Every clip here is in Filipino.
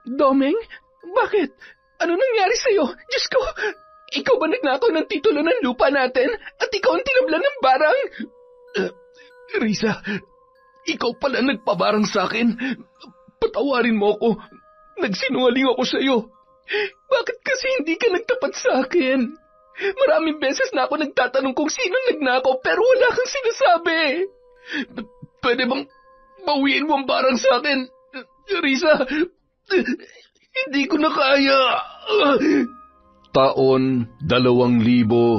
Domeng? Bakit? Ano nangyari sa'yo? Diyos ko! Ikaw ba nagnakaw ng titulo ng lupa natin? At ikaw ang tinablan ng barang? Risa, ikaw pala nagpabarang sa akin. Patawarin mo ako. Nagsinungaling ako sa'yo. Bakit kasi hindi ka nagtapat sa akin? Maraming beses na ako nagtatanong kung sino nagnakaw pero wala kang sinasabi. Pwede bang bawiin mo ang barang sa akin? Risa, hindi ko na kaya. Taon 2017,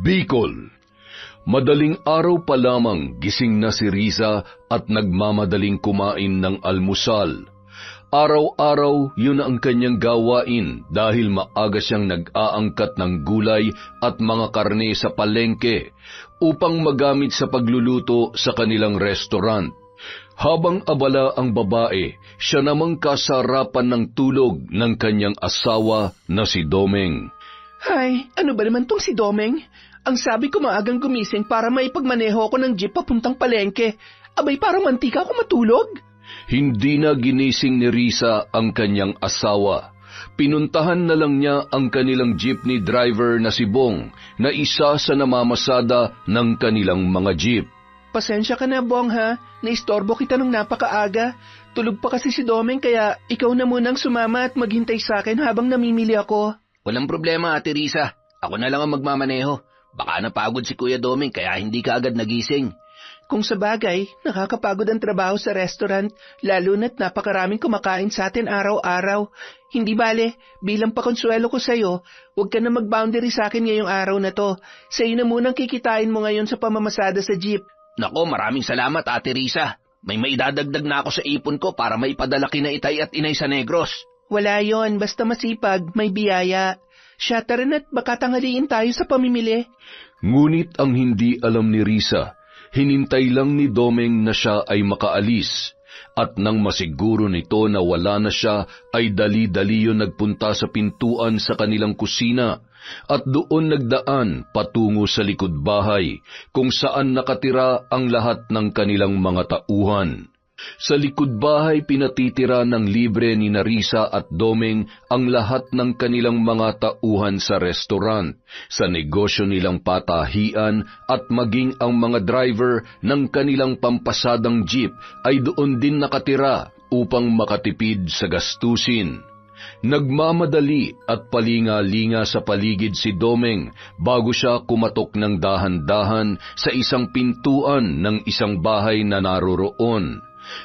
Bicol. Madaling araw pa lamang gising na si Risa at nagmamadaling kumain ng almusal. Araw-araw yun ang kanyang gawain dahil maaga siyang nag-aangkat ng gulay at mga karne sa palengke upang magamit sa pagluluto sa kanilang restaurant. Habang abala ang babae, siya namang kasarapan ng tulog ng kanyang asawa na si Domeng. Hay, ano ba naman tong si Domeng? Ang sabi ko maagang gumising para maipagmaneho ako ng jeep papuntang palengke. Abay, parang mantika ako matulog. Hindi na ginising ni Risa ang kanyang asawa. Pinuntahan na lang niya ang kanilang jeepney driver na si Bong na isa sa namamasada ng kanilang mga jeep. Pasensya ka na, Bong, ha? Naistorbo kita nung napakaaga. Tulog pa kasi si Domeng kaya ikaw na munang sumama at maghintay sa akin habang namimili ako. Walang problema, Ate Risa. Ako na lang ang magmamaneho. Baka napagod si Kuya Domeng kaya hindi ka agad nagising. Kung sa bagay, nakakapagod ang trabaho sa restaurant, lalo na't napakaraming kumakain sa atin araw-araw. Hindi bale, bilang pakonsuelo ko sa'yo, huwag ka na mag-boundary sa akin ngayong araw na to. Sa'yo na munang kikitain mo ngayon sa pamamasada sa jeep. Nako, maraming salamat, Ate Risa. May maidadagdag na ako sa ipon ko para maipadala kina Itay at Inay sa Negros. Wala yon, basta masipag, may biyaya. Siya, tara na't baka tanghaliin tayo sa pamimili. Ngunit ang hindi alam ni Risa, hinintay lang ni Domeng na siya ay makaalis. At nang masiguro nito na wala na siya, ay dali-dali yun nagpunta sa pintuan sa kanilang kusina at doon nagdaan patungo sa likod bahay kung saan nakatira ang lahat ng kanilang mga tauhan. Sa likod bahay pinatitira ng libre ni Risa at Domeng ang lahat ng kanilang mga tauhan sa restaurant, sa negosyo nilang patahian at maging ang mga driver ng kanilang pampasadang jeep ay doon din nakatira upang makatipid sa gastusin. Nagmamadali at palinga-linga sa paligid si Domeng bago siya kumatok ng dahan-dahan sa isang pintuan ng isang bahay na naroroon,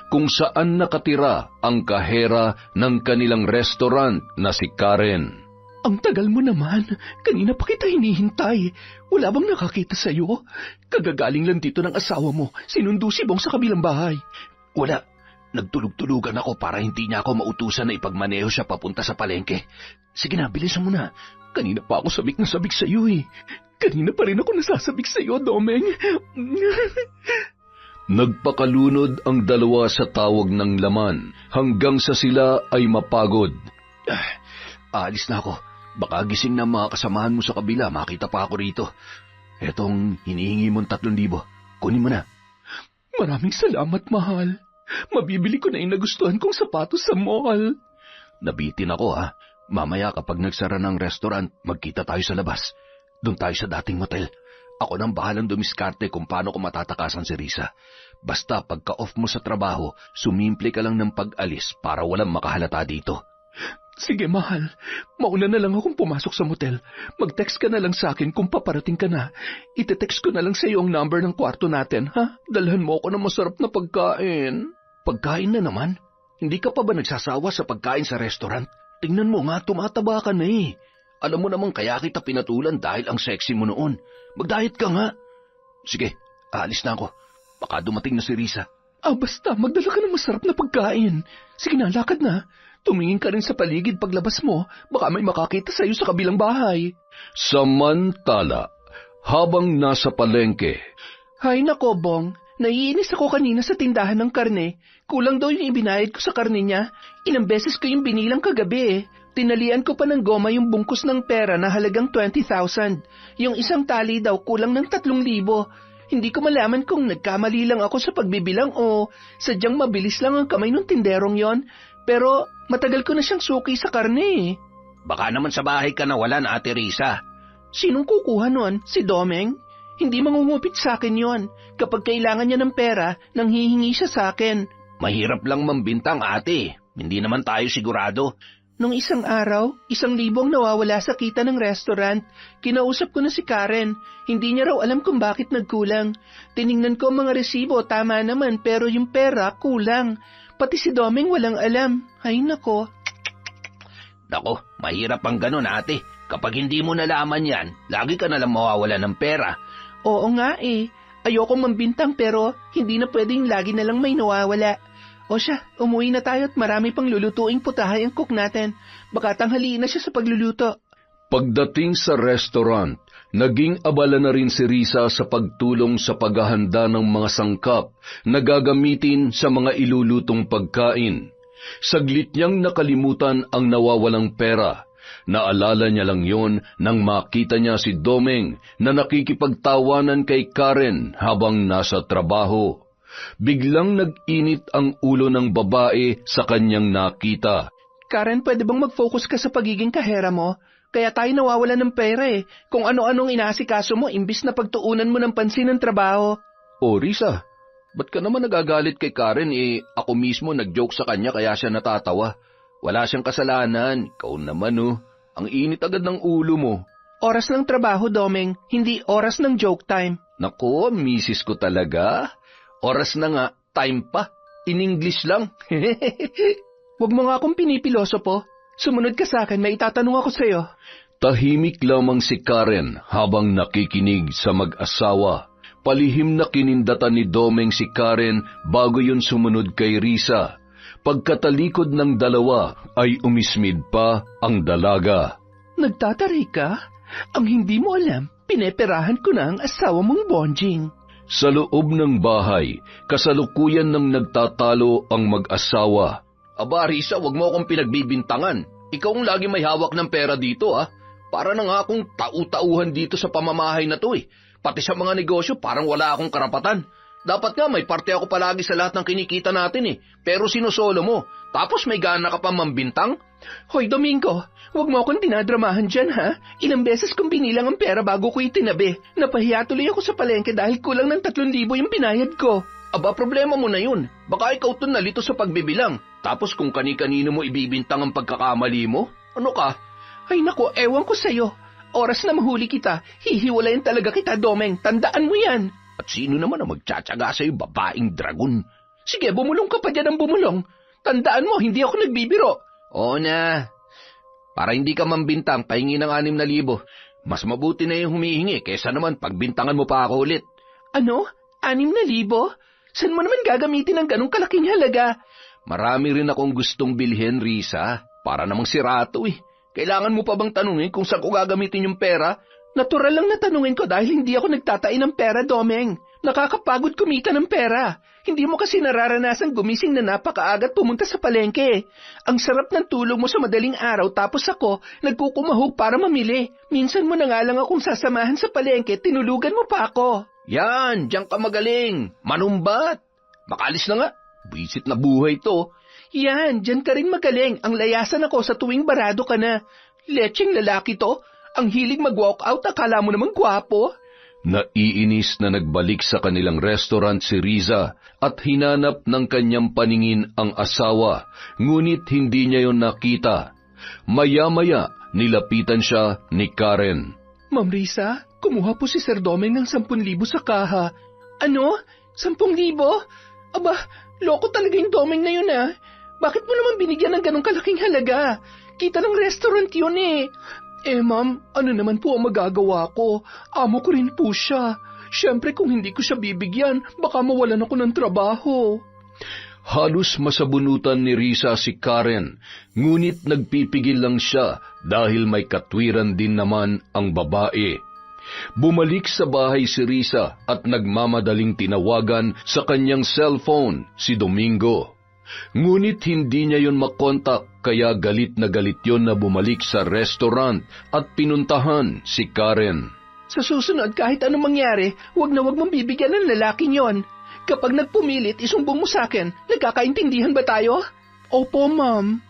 kung saan nakatira ang kahera ng kanilang restaurant na si Karen. Ang tagal mo naman. Kanina pa kita hinihintay. Wala bang nakakita sa'yo? Kagagaling lang dito ng asawa mo. Sinundo si Bong sa kabilang bahay. Wala. Nagtulog-tulugan ako para hindi niya ako mautusan na ipagmaneho siya papunta sa palengke. Sige na, bilisan mo na. Kanina pa ako sabik na sabik sa'yo eh. Kanina pa rin ako nasasabik sa'yo, Domeng. Nagpakalunod ang dalawa sa tawag ng laman hanggang sa sila ay mapagod. Alis na ako. Baka gising na mga kasamahan mo sa kabila, makita pa ako rito. Etong hinihingi mong 3,000. Kunin mo na. Maraming salamat, mahal. Mabibili ko na yung nagustuhan kong sapatos sa mall. Nabitin ako, ha. Mamaya kapag nagsara ng restaurant, magkita tayo sa labas. Doon tayo sa dating motel. Ako nang bahalang dumiskarte kung paano ko matatakasan si Risa. Basta pagka-off mo sa trabaho, sumimple ka lang ng pag-alis para walang makahalata dito. Sige, mahal. Mauna na lang akong pumasok sa motel. Mag-text ka na lang sa akin kung paparating ka na. Ite-text ko na lang sa iyo ang number ng kwarto natin, ha? Dalhan mo ako ng masarap na pagkain. Pagkain na naman? Hindi ka pa ba nagsasawa sa pagkain sa restaurant? Tingnan mo nga, tumataba ka na eh. Alam mo namang kaya kita pinatulan dahil ang sexy mo noon. Mag-diet ka nga. Sige, aalis na ako. Baka dumating na si Risa. Basta, magdala ka ng masarap na pagkain. Sige na, lakad na. Tumingin ka rin sa paligid paglabas mo. Baka may makakita sa iyo sa kabilang bahay. Samantala, habang nasa palengke. Hay nako, Bong. Naiinis ako kanina sa tindahan ng karne. Kulang daw yung ibinayad ko sa karne niya. Ilang beses ko yung binilang kagabi eh. Tinalian ko pa ng goma yung bungkus ng pera na halagang 20,000. Yung isang tali daw kulang ng 3,000. Hindi ko malaman kung nagkamali lang ako sa pagbibilang o sadyang mabilis lang ang kamay ng tinderong yon. Pero matagal ko na siyang suki sa karne eh. Baka naman sa bahay ka nawalan, Ate Risa. Sinong kukuha nun? Si Domeng? Hindi mangungupit sa akin yon. Kapag kailangan niya ng pera, nanghihingi siya sa akin. Mahirap lang mambintang, ate. Hindi naman tayo sigurado. Nung isang araw, 1,000 ang nawawala sa kita ng restaurant. Kinausap ko na si Karen. Hindi niya raw alam kung bakit nagkulang. Tiningnan ko ang mga resibo, tama naman, pero yung pera, kulang. Pati si Domeng walang alam. Ay nako. Nako, mahirap ang ganun, ate. Kapag hindi mo nalaman yan, lagi ka nalang mawawala ng pera. Oo nga eh. Ayokong mambintang pero hindi na pwedeng lagi na lang may nawawala. O siya, umuwi na tayo at marami pang lulutuing putahe ang cook natin. Baka tanghaliin na siya sa pagluluto. Pagdating sa restaurant, naging abala na rin si Risa sa pagtulong sa paghahanda ng mga sangkap na gagamitin sa mga ilulutong pagkain. Saglit niyang nakalimutan ang nawawalang pera. Naalala niya lang yon nang makita niya si Domeng na nakikipagtawanan kay Karen habang nasa trabaho. Biglang nag-init ang ulo ng babae sa kanyang nakita. Karen, pwede bang mag-focus ka sa pagiging kahera mo? Kaya tayo nawawala ng pera eh. Kung ano-anong inaasikaso mo, imbis na pagtuunan mo ng pansin ng trabaho. O Risa, ba't ka naman nagagalit kay Karen ako mismo nag-joke sa kanya kaya siya natatawa. Wala siyang kasalanan, ikaw naman ang init agad ng ulo mo. Oras ng trabaho, Domeng, hindi oras ng joke time. Nako, misis ko talaga. Oras na nga, time pa. In English lang. Huwag mo nga akong pinipiloso po. Sumunod ka sa akin, may itatanong ako sa'yo. Tahimik lamang si Karen habang nakikinig sa mag-asawa. Palihim na kinindatan ni Domeng si Karen bago yun sumunod kay Risa. Pagkatalikod ng dalawa ay umismid pa ang dalaga. Nagtataray ka? Ang hindi mo alam, pineperahan ko na ang asawa mong Bonjing. Sa loob ng bahay, kasalukuyan ng nagtatalo ang mag-asawa. Aba, Risa, wag mo akong pinagbibintangan. Ikaw ang lagi may hawak ng pera dito, Para na nga akong tau-tauhan dito sa pamamahay na to, Pati sa mga negosyo, parang wala akong karapatan. Dapat nga may parte ako palagi sa lahat ng kinikita natin, Pero sinusolo mo, tapos may gana ka pa mambintang? Hoy, Domingo, huwag mo akong dinadramahan dyan, ha? Ilang beses kong binilang ang pera bago ko itinabi. Napahiya tuloy ako sa palengke dahil kulang ng 3,000 yung binayad ko. Aba, problema mo na yun. Baka ikaw to nalito sa pagbibilang. Tapos kung kani-kanino mo ibibintang ang pagkakamali mo, ano ka? Ay nako, ewan ko sa'yo. Oras na mahuli kita, hihiwalayin talaga kita, Domeng. Tandaan mo yan. At sino naman ang magtsatsaga sa'yo, babaeng dragon? Sige, bumulong ka pa dyan ng bumulong. Tandaan mo, hindi ako nagbibiro. Oo na. Para hindi ka mambintang, pahingi ng 6,000. Mas mabuti na yung humihingi kesa naman pagbintangan mo pa ako ulit. Ano? 6,000? Saan mo naman gagamitin ang ganong kalaking halaga? Marami rin akong gustong bilhin, Risa. Para namang sirato Kailangan mo pa bang tanungin kung saan ko gagamitin yung pera? Natural lang na tanungin ko dahil hindi ako nagtatain ng pera, Domeng. Nakakapagod kumita ng pera. Hindi mo kasi nararanasan gumising na napakaaga at pumunta sa palengke. Ang sarap ng tulog mo sa madaling araw tapos ako nagkukumahog para mamili. Minsan mo na nga lang akong sasamahan sa palengke, tinulugan mo pa ako. Yan, diyan ka magaling. Manumbat. Makalis na nga. Bisit na buhay to. Yan, diyan ka rin magaling. Ang layasan ako sa tuwing barado ka na. Lecheng lalaki to. Ang hilig mag-walk out, akala mo namang gwapo. Naiinis na nagbalik sa kanilang restaurant si Riza at hinanap ng kanyang paningin ang asawa, ngunit hindi niya yon nakita. Maya-maya, nilapitan siya ni Karen. Ma'am Riza, kumuha po si Sir Domeng ng 10,000 sa kaha. Ano? 10,000? Aba, loko talaga yung Domeng na yun Bakit mo naman binigyan ng ganong kalaking halaga? Kita ng restaurant yun ma'am, ano naman po ang magagawa ko? Amo ko rin po siya. Siyempre kung hindi ko siya bibigyan, baka mawalan ako ng trabaho. Halos masabunutan ni Risa si Karen, ngunit nagpipigil lang siya dahil may katwiran din naman ang babae. Bumalik sa bahay si Risa at nagmamadaling tinawagan sa kanyang cellphone si Domingo. Ngunit hindi niya yon makontak kaya galit na galit yon na bumalik sa restaurant at pinuntahan si Karen. Sa susunod, kahit anong mangyari, huwag na huwag mong bibigyan ng lalaking yon. Kapag nagpumilit, isumbong mo sa akin. Nagkakaintindihan ba tayo? Opo, ma'am.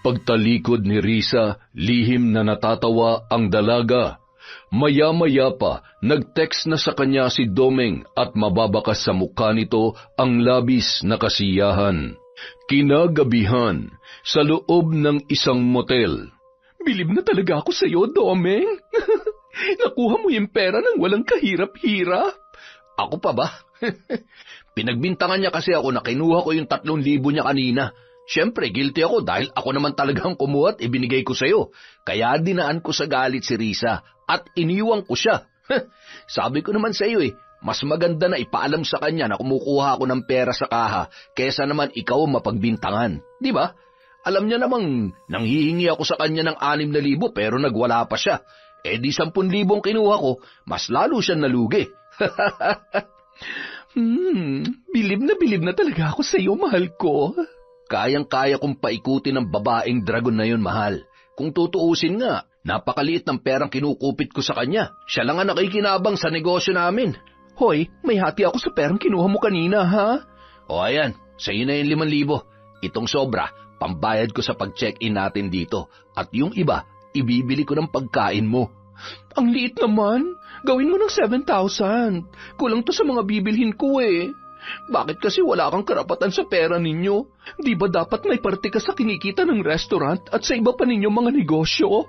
Pagtalikod ni Risa, lihim na natatawa ang dalaga. Maya-maya pa, nag-text na sa kanya si Domeng at mababakas sa mukha nito ang labis na kasiyahan. Kinagabihan, sa loob ng isang motel. Bilib na talaga ako sa'yo, Domeng. Nakuha mo yung pera nang walang kahirap-hirap. Ako pa ba? Pinagbintangan niya kasi ako na kinuha ko yung 3,000 niya kanina. Siyempre, guilty ako dahil ako naman talagang kumuha at ibinigay ko sa'yo. Kaya dinaan ko sa galit si Risa at iniwang ko siya. Sabi ko naman sa'yo mas maganda na ipaalam sa kanya na kumukuha ako ng pera sa kaha kaysa naman ikaw mapagbintangan. Di ba? Alam niya namang nanghihingi ako sa kanya ng 6,000 pero nagwala pa siya. Di 10,000 kinuha ko, mas lalo siyang nalugi. Bilib na talaga ako sa'yo, mahal ko. Kayang-kaya kong paikutin ng babaeng dragon na yun, mahal. Kung tutuusin nga, napakaliit ng perang kinukupit ko sa kanya. Siya lang ang nakikinabang sa negosyo namin. Hoy, may hati ako sa perang kinuha mo kanina, ha? O ayan, sa'yo na yung 5,000. Itong sobra, pambayad ko sa pag-check-in natin dito. At yung iba, ibibili ko ng pagkain mo. Ang liit naman. Gawin mo ng 7,000. Kulang to sa mga bibilhin ko Bakit kasi wala kang karapatan sa pera ninyo? Di ba dapat may parte ka sa kinikita ng restaurant at sa iba pa ninyo mga negosyo?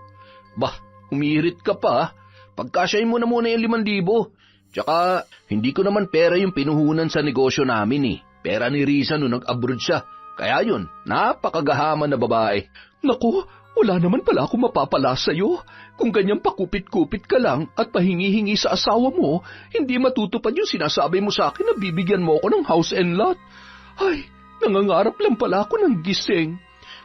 Bah, umirit ka pa. Pagkasyahin mo na muna yung 5,000. Tsaka, hindi ko naman pera yung pinuhunan sa negosyo namin Pera ni Risa nung nag-abroad siya. Kaya yun, napakagahaman na babae. Naku, wala naman pala akong mapapala sa'yo. Kung ganyan pakupit-kupit ka lang at pahingi-hingi sa asawa mo, hindi matutupad yung sinasabi mo sa akin na bibigyan mo ako ng house and lot. Ay, nangangarap lang pala ako ng gising.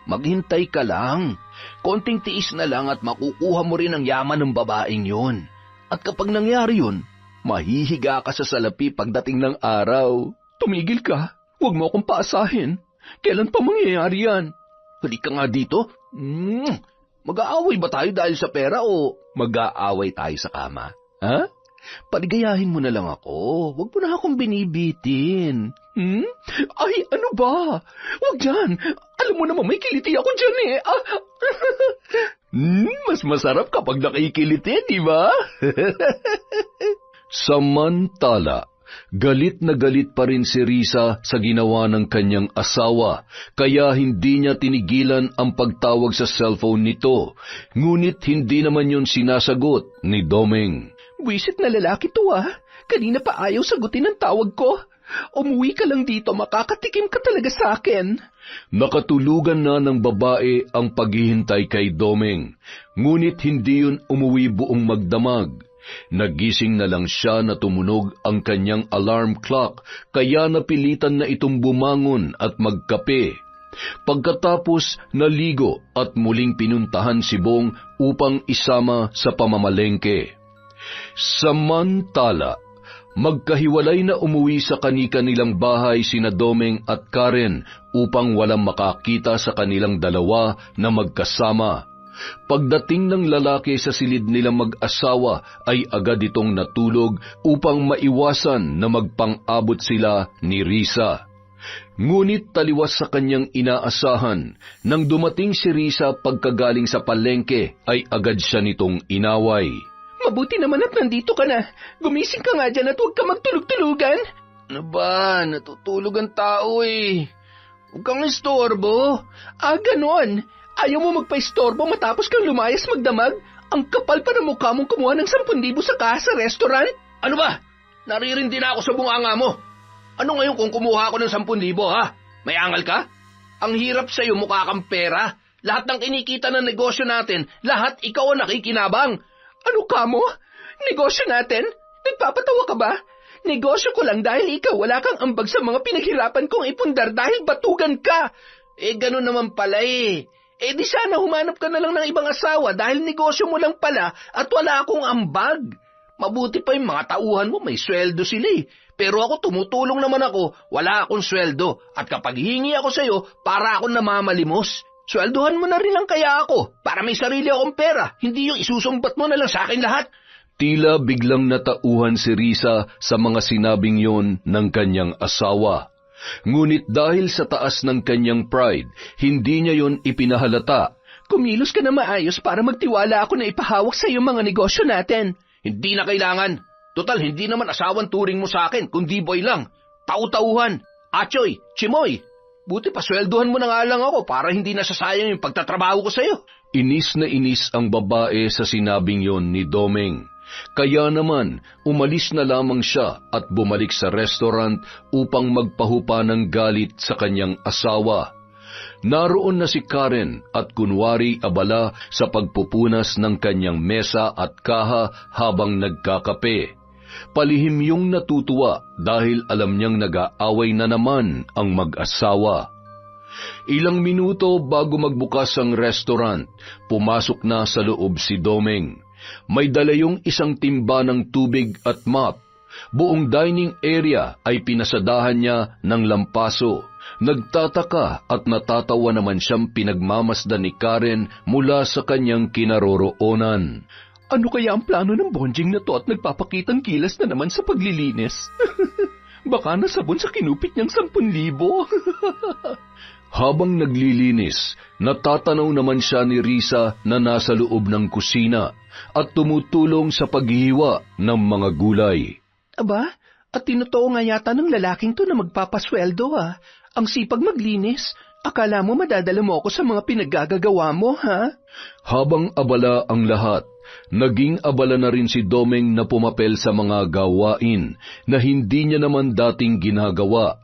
Maghintay ka lang. Konting tiis na lang at makukuha mo rin ang yaman ng babaeng yun. At kapag nangyari yun, mahihiga ka sa salapi pagdating ng araw. Tumigil ka. Huwag mo akong paasahin. Kailan pa mangyayari yan? Halika nga dito. Mag-aaway ba tayo dahil sa pera o mag-aaway tayo sa kama? Ha? Paligayahin mo na lang ako. Huwag mo na akong binibitin. Ay, ano ba? Huwag dyan. Alam mo naman may kiliti ako dyan Mas masarap kapag nakikiliti, di ba? Samantala, galit na galit pa rin si Risa sa ginawa ng kanyang asawa, kaya hindi niya tinigilan ang pagtawag sa cellphone nito. Ngunit hindi naman yun sinasagot ni Domeng. Wisit na lalaki to Kanina pa ayaw sagutin ang tawag ko. Umuwi ka lang dito, makakatikim ka talaga sa akin. Nakatulugan na ng babae ang paghihintay kay Domeng, ngunit hindi yun umuwi buong magdamag. Nagising na lang siya na tumunog ang kanyang alarm clock, kaya napilitan na itong bumangon at magkape. Pagkatapos naligo at muling pinuntahan si Bong upang isama sa pamamalengke. Samantala, magkahiwalay na umuwi sa kani-kanilang bahay sina Domeng at Karen upang walang makakita sa kanilang dalawa na magkasama. Pagdating ng lalaki sa silid nilang mag-asawa ay agad itong natulog upang maiwasan na magpang-abot sila ni Risa. Ngunit taliwas sa kanyang inaasahan, nang dumating si Risa pagkagaling sa palengke ay agad siya nitong inaway. Mabuti naman at nandito ka na. Gumising ka nga dyan at huwag ka magtulog-tulugan. Ano ba? Natutulog ang tao Huwag kang istorbo. Ganon. Ayaw mo magpa-istorbo matapos kang lumayas magdamag? Ang kapal pa ng mukha mong kumuha ng 10,000 sa kaha sa restaurant? Ano ba? Naririndi na ako sa bunganga mo. Ano ngayon kung kumuha ako ng 10,000, ha? May angal ka? Ang hirap sa'yo, mukha kang pera. Lahat ng kinikita ng negosyo natin, lahat ikaw ang nakikinabang. Ano ka mo? Negosyo natin? Nagpapatawa ka ba? Negosyo ko lang dahil ikaw wala kang ambag sa mga pinaghirapan kong ipundar dahil batugan ka. Ganun naman pala di sana humanap ka na lang ng ibang asawa dahil negosyo mo lang pala at wala akong ambag. Mabuti pa yung mga tauhan mo, may sweldo sila Pero ako tumutulong naman ako, wala akong sweldo. At kapag hingi ako sa'yo, para akong namamalimos. Sweldohan mo na rin lang kaya ako, para may sarili akong pera, hindi yung isusumbat mo na lang sa akin lahat. Tila biglang natauhan si Risa sa mga sinabing yon ng kanyang asawa. Ngunit dahil sa taas ng kanyang pride, hindi niya yon ipinahalata. Kumilos ka na maayos para magtiwala ako na ipahawak sa iyo mga negosyo natin. Hindi na kailangan. Total, hindi naman asawang turing mo sa akin, kundi boy lang. Tau-tauhan. Atsoy, Chimoy. Buti pasweldohan mo na nga lang ako para hindi nasasayang yung pagtatrabaho ko sa'yo. Inis na inis ang babae sa sinabing yon ni Domeng. Kaya naman, umalis na lamang siya at bumalik sa restaurant upang magpahupa ng galit sa kanyang asawa. Naroon na si Karen at kunwari abala sa pagpupunas ng kanyang mesa at kaha habang nagkakape. Palihim yung natutuwa dahil alam niyang nag-aaway na naman ang mag-asawa. Ilang minuto bago magbukas ang restaurant, pumasok na sa loob si Domeng. May dala yung isang timba ng tubig at mop. Buong dining area ay pinasadahan niya ng lampaso. Nagtataka at natatawa naman siyang pinagmamasdan ni Karen mula sa kanyang kinaroroonan. Ano kaya ang plano ng bonjing na to at nagpapakitang kilas na naman sa paglilinis? Baka nasabon sa kinupit niyang 10,000. Habang naglilinis, natatanaw naman siya ni Risa na nasa loob ng kusina at tumutulong sa paghihiwa ng mga gulay. Aba, at tinotoo nga yata ng lalaking to na magpapasweldo ah. Ang sipag maglinis. Akala mo madadala mo ako sa mga pinaggagawa mo, ha? Habang abala ang lahat, naging abala na rin si Domeng na pumapel sa mga gawain na hindi niya naman dating ginagawa.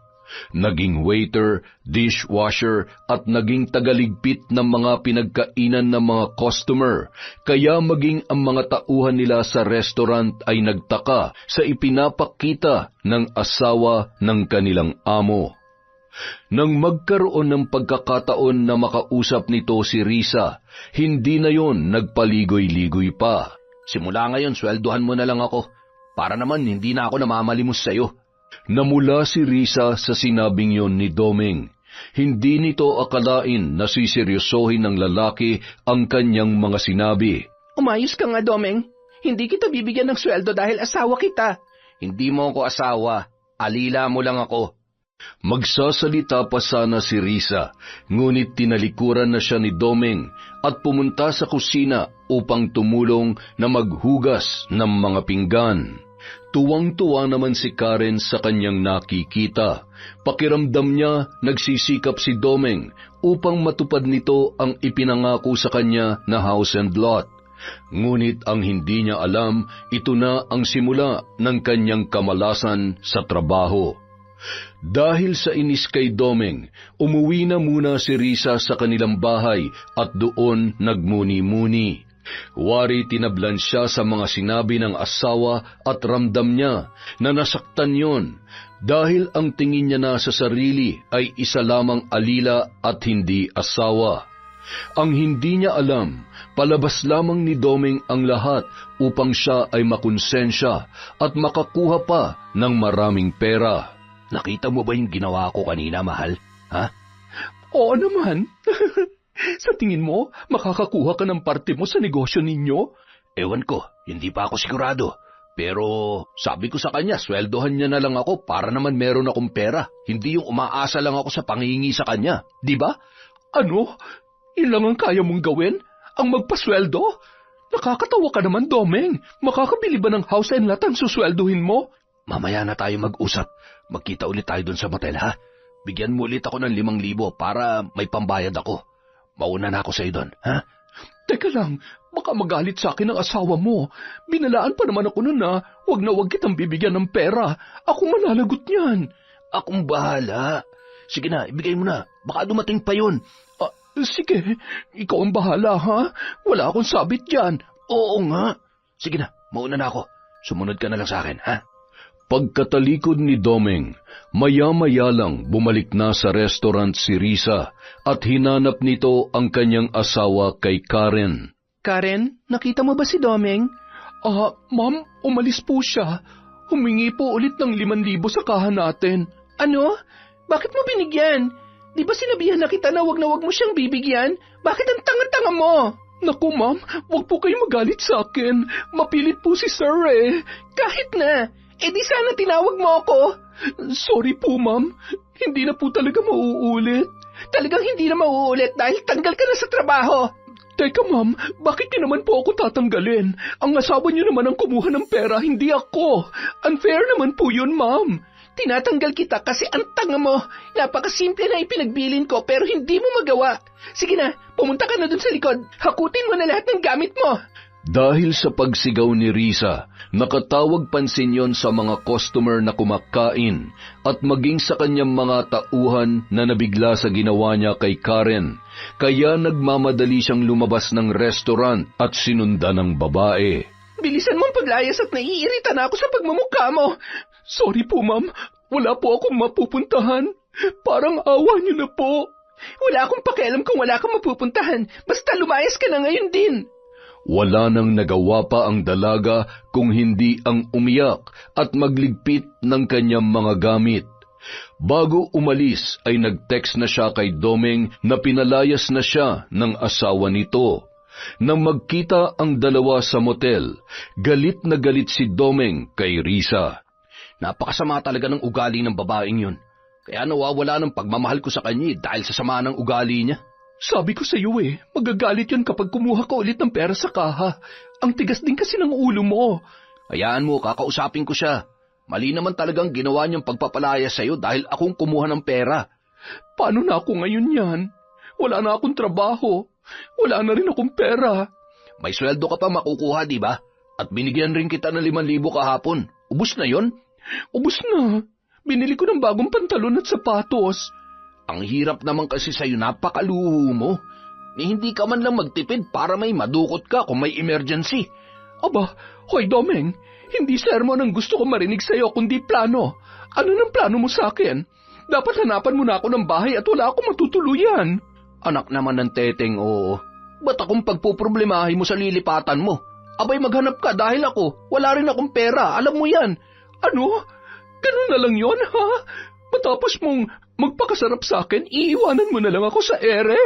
Naging waiter, dishwasher at naging tagaligpit ng mga pinagkainan ng mga customer, kaya maging ang mga tauhan nila sa restaurant ay nagtaka sa ipinapakita ng asawa ng kanilang amo. Nang magkaroon ng pagkakataon na makausap nito si Risa, hindi na yon nagpaligoy-ligoy pa. Simula ngayon, sweldohan mo na lang ako, para naman hindi na ako namamalimos sa'yo. Namula si Risa sa sinabing yon ni Domeng. Hindi nito akalain na siseryosohin ng lalaki ang kanyang mga sinabi. Umayos ka nga, Domeng. Hindi kita bibigyan ng sweldo dahil asawa kita. Hindi mo ako asawa. Alila mo lang ako. Magsasalita pa sana si Risa, ngunit tinalikuran na siya ni Domeng at pumunta sa kusina upang tumulong na maghugas ng mga pinggan. Tuwang-tuwa naman si Karen sa kanyang nakikita. Pakiramdam niya nagsisikap si Domeng upang matupad nito ang ipinangako sa kanya na house and lot. Ngunit ang hindi niya alam, ito na ang simula ng kanyang kamalasan sa trabaho. Dahil sa inis kay Domeng, umuwi na muna si Risa sa kanilang bahay at doon nagmuni-muni. Wari tinablan siya sa mga sinabi ng asawa at ramdam niya na nasaktan yon dahil ang tingin niya na sa sarili ay isa lamang alila at hindi asawa. Ang hindi niya alam, palabas lamang ni Domeng ang lahat upang siya ay makonsensya at makakuha pa ng maraming pera. Nakita mo ba yung ginawa ko kanina, mahal? Ha? Oo naman. Sa tingin mo, makakakuha ka ng parte mo sa negosyo ninyo? Ewan ko, hindi pa ako sigurado. Pero sabi ko sa kanya, sweldohan niya na lang ako para naman meron akong pera. Hindi yung umaasa lang ako sa pangingi sa kanya. Di ba? Ano? Ilang ang kaya mong gawin? Ang magpasweldo? Nakakatawa ka naman, Domeng. Makakabili ba ng house and lot ang susweldohin mo? Mamaya na tayo mag-usap. Magkita ulit tayo dun sa motel, ha? Bigyan mo ulit ako ng 5,000 para may pambayad ako. Mauna na ako sa iyo doon, ha? Teka lang, baka magalit sa akin ang asawa mo. Binalaan pa naman ako nun na wag kitang bibigyan ng pera. Ako malalagot niyan. Akong bahala. Sige na, ibigay mo na. Baka dumating pa yun. Sige, ikaw ang bahala, ha? Wala akong sabit dyan. Oo nga. Sige na, mauna na ako. Sumunod ka na lang sa akin, ha? Pagkatalikod ni Domeng, maya-maya lang bumalik na sa restaurant si Risa at hinanap nito ang kanyang asawa kay Karen. Karen, nakita mo ba si Domeng? Ma'am, umalis po siya. Humingi po ulit ng 5,000 sa kaha natin. Ano? Bakit mo binigyan? Di ba sinabihan na kita na wag mo siyang bibigyan? Bakit ang tanga-tanga mo? Naku ma'am, huwag po kayo magalit sa akin. Mapilit po si Sir eh. Kahit na, di sana tinawag mo ako. Sorry po ma'am, hindi na po talaga mauulit. Talagang hindi na mauulit dahil tanggal ka na sa trabaho. Teka ma'am, bakit niyo naman po ako tatanggalin? Ang asawa niyo naman ang kumuha ng pera, hindi ako. Unfair naman po yun ma'am. Tinatanggal kita kasi ang tanga mo. Napakasimple na ipinagbilin ko pero hindi mo magawa. Sige na, pumunta ka na dun sa likod. Hakutin mo na lahat ng gamit mo. Dahil sa pagsigaw ni Risa, nakatawag pansin yon sa mga customer na kumakain at maging sa kanyang mga tauhan na nabigla sa ginawa niya kay Karen. Kaya nagmamadali siyang lumabas ng restaurant at sinundan ng babae. Bilisan mong paglayas at naiirita na ako sa pagmumukha mo. Sorry po ma'am, wala po akong mapupuntahan. Parang awa niyo na po. Wala akong pakialam kung wala kang mapupuntahan. Basta lumayas ka na ngayon din. Wala nang nagawa pa ang dalaga kung hindi ang umiyak at magligpit ng kanyang mga gamit. Bago umalis ay nag-text na siya kay Domeng na pinalayas na siya ng asawa nito. Nang magkita ang dalawa sa motel, galit na galit si Domeng kay Risa. Napakasama talaga ng ugali ng babaeng yun. Kaya nawawala ng pagmamahal ko sa kanya dahil sa sama ng ugali niya. Sabi ko sa iyo magagalit yan kapag kumuha ka ulit ng pera sa kaha. Ang tigas din kasi ng ulo mo. Hayaan mo, kakausapin ko siya. Mali naman talagang ginawa niyang pagpapalaya sa iyo dahil akong kumuha ng pera. Paano na ako ngayon yan? Wala na akong trabaho. Wala na rin akong pera. May sweldo ka pa makukuha, di ba? At binigyan rin kita ng 5,000 kahapon. Ubus na yon? Ubus na. Binili ko ng bagong pantalon at sapatos. Ang hirap naman kasi sa'yo, napakaluho mo. Ni hindi ka man lang magtipid para may madukot ka kung may emergency. Aba, hoy Domeng, hindi sermon ang gusto ko marinig sa'yo kundi plano. Ano ng plano mo sa akin? Dapat hanapan mo na ako ng bahay at wala akong matutuluyan. Anak naman ng teteng, oo. Ba't akong pagpuproblemahin mo sa lilipatan mo? Abay maghanap ka dahil ako, wala rin akong pera, alam mo yan. Ano? Ganun na lang yon, ha? Matapos mong magpakasarap sa akin, iiwanan mo na lang ako sa ere?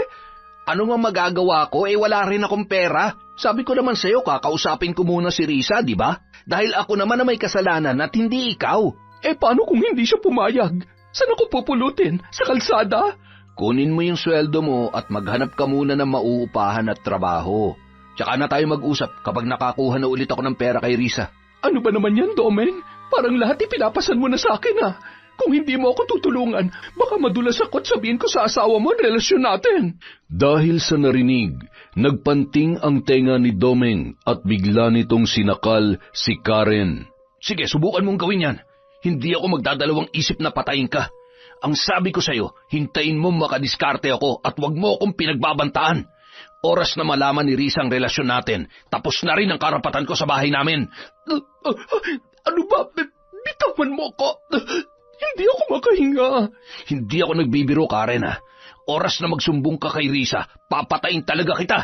Ano nga magagawa ko? Wala rin akong pera. Sabi ko naman sa'yo, kakausapin ko muna si Risa, di ba? Dahil ako naman na may kasalanan at hindi ikaw. Paano kung hindi siya pumayag? Saan ako pupulutin? Sa kalsada? Kunin mo yung sweldo mo at maghanap ka muna ng mauupahan at trabaho. Tsaka na tayo mag-usap kapag nakakuha na ulit ako ng pera kay Risa. Ano ba naman yan, Domeng? Parang lahat ipinapasan mo na sa akin, ha? Kung hindi mo ako tutulungan, baka madulas ako at sabihin ko sa asawa mo ang relasyon natin. Dahil sa narinig, nagpanting ang tenga ni Domeng at bigla nitong sinakal si Karen. Sige, subukan mong gawin yan. Hindi ako magdadalawang isip na patayin ka. Ang sabi ko sa'yo, hintayin mo makadiskarte ako at wag mo akong pinagbabantaan. Oras na malaman ni Risa ang relasyon natin, tapos na rin ang karapatan ko sa bahay namin. Ano ba? Bitawan mo ako. Hindi ako makahinga. Hindi ako nagbibiro, Karen, ha. Oras na magsumbong ka kay Risa, papatayin talaga kita.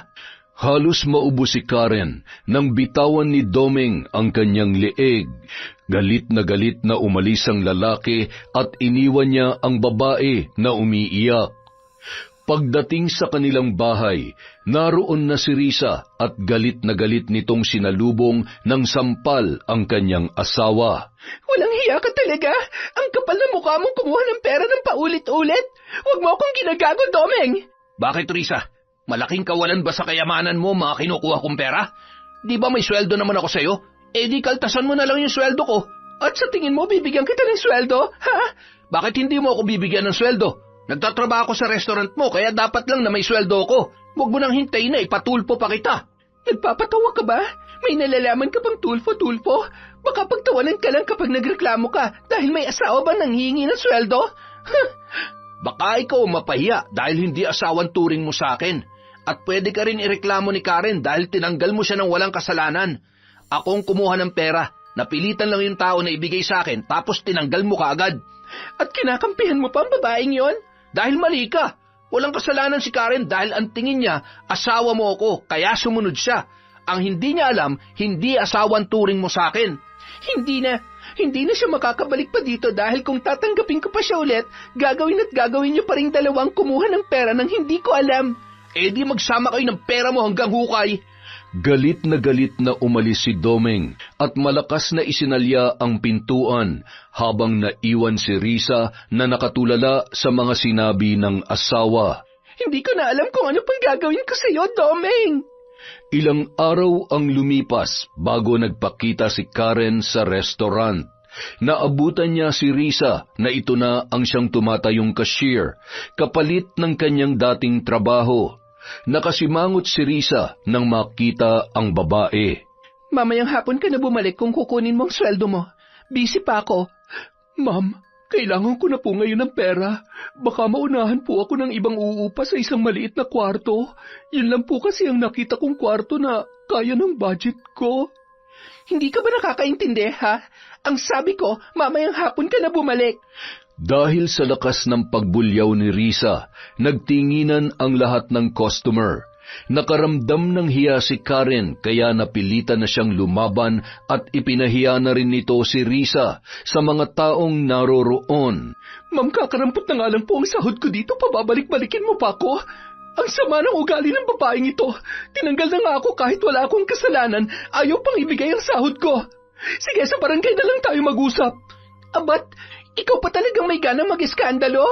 Halos maubos si Karen nang bitawan ni Domeng ang kanyang leeg. Galit na umalis ang lalaki at iniwan niya ang babae na umiiyak. Pagdating sa kanilang bahay, naroon na si Risa at galit nitong sinalubong ng sampal ang kanyang asawa. Walang hiya ka talaga! Ang kapal na mukha mong kumuha ng pera ng paulit-ulit! Huwag mo akong ginagago, Domeng! Bakit, Risa? Malaking kawalan ba sa kayamanan mo mga kinukuha kong pera? Di ba may sweldo naman ako sa'yo? Di kaltasan mo na lang yung sweldo ko. At sa tingin mo, bibigyan kita ng sweldo? Ha? Bakit hindi mo ako bibigyan ng sweldo? Nagtatrabaho ako sa restaurant mo, kaya dapat lang na may sweldo ko. Huwag mo nang hintayin na ipatulpo pa kita. Nagpapatawa ka ba? May nalalaman ka pang tulfo-tulfo? Baka pagtawanan ka lang kapag nagreklamo ka dahil may asawa ba nanghihingi ng sweldo? Baka ikaw mapahiya dahil hindi asawan turing mo sa akin. At pwede ka rin ireklamo ni Karen dahil tinanggal mo siya ng walang kasalanan. Akong kumuha ng pera. Napilitan lang yung tao na ibigay sa akin tapos tinanggal mo kaagad. At kinakampihan mo pa ang babaeng yon? Dahil mali ka. Walang kasalanan si Karen dahil ang tingin niya, asawa mo ako, kaya sumunod siya. Ang hindi niya alam, hindi asawan turing mo sa akin. Hindi na siya makakabalik pa dito dahil kung tatanggapin ko pa siya ulit, gagawin niyo pa ring dalawang kumuha ng pera nang hindi ko alam. Eh di magsama kayo ng pera mo hanggang hukay. Galit na umalis si Domeng at malakas na isinalya ang pintuan habang naiwan si Risa na nakatulala sa mga sinabi ng asawa. Hindi ko na alam kung ano pang gagawin ko sa iyo, Domeng. Ilang araw ang lumipas bago nagpakita si Karen sa restaurant. Naabutan niya si Risa na ito na ang siyang tumatayong cashier, kapalit ng kanyang dating trabaho. Nakasimangot si Risa nang makita ang babae. Mamayang hapon ka na bumalik kung kukunin mo ang sweldo mo. Busy pa ako. Ma'am, kailangan ko na po ngayon ng pera. Baka maunahan po ako ng ibang uupa sa isang maliit na kwarto. Yun lang po kasi ang nakita kong kwarto na kaya ng budget ko. Hindi ka ba nakakaintindi, ha? Ang sabi ko, mamayang hapon ka na bumalik. Dahil sa lakas ng pagbulyaw ni Risa, nagtinginan ang lahat ng customer. Nakaramdam ng hiya si Karen kaya napilitan na siyang lumaban at ipinahiya na rin nito si Risa sa mga taong naroroon. Ma'am, kakarampot na nga lang po ang sahod ko dito, pababalik-balikin mo pa ako. Ang sama ng ugali ng babaeng ito. Tinanggal na nga ako kahit wala akong kasalanan, ayaw pang ibigay ang sahod ko. Sige, sa barangay na lang tayo mag-usap. Abat, ikaw pa talagang may ganang mag-iskandalo?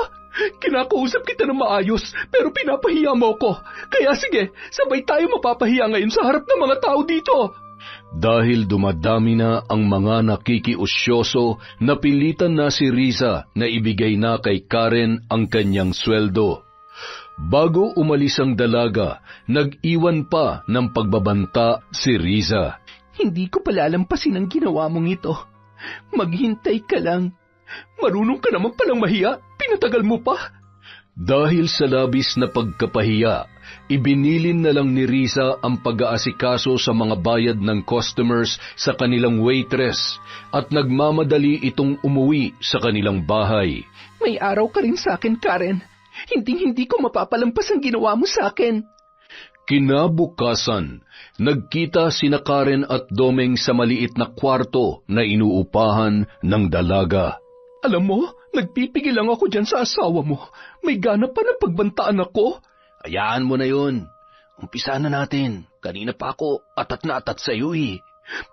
Kinakausap kita na maayos, pero pinapahiya mo ko. Kaya sige, sabay tayo mapapahiya ngayon sa harap ng mga tao dito. Dahil dumadami na ang mga nakikiusyoso, napilitan na si Risa na ibigay na kay Karen ang kanyang sweldo. Bago umalis ang dalaga, nag-iwan pa ng pagbabanta si Risa. Hindi ko palalampasin ang ginawa mong ito. Maghintay ka lang. Marunong ka naman palang mahiya, pinatagal mo pa. Dahil sa labis na pagkapahiya, ibinilin na lang ni Risa ang pag-aasikaso sa mga bayad ng customers sa kanilang waitress at nagmamadali itong umuwi sa kanilang bahay. May araw ka rin sa akin, Karen. Hindi ko mapapalampas ang ginawa mo sa akin. Kinabukasan, nagkita sina Karen at Domeng sa maliit na kwarto na inuupahan ng dalaga. Alam mo, nagpipigil lang ako dyan sa asawa mo. May gana pa na pagbantaan ako. Hayaan mo na yun. Umpisa na natin. Kanina pa ako atat na atat sa iyo eh.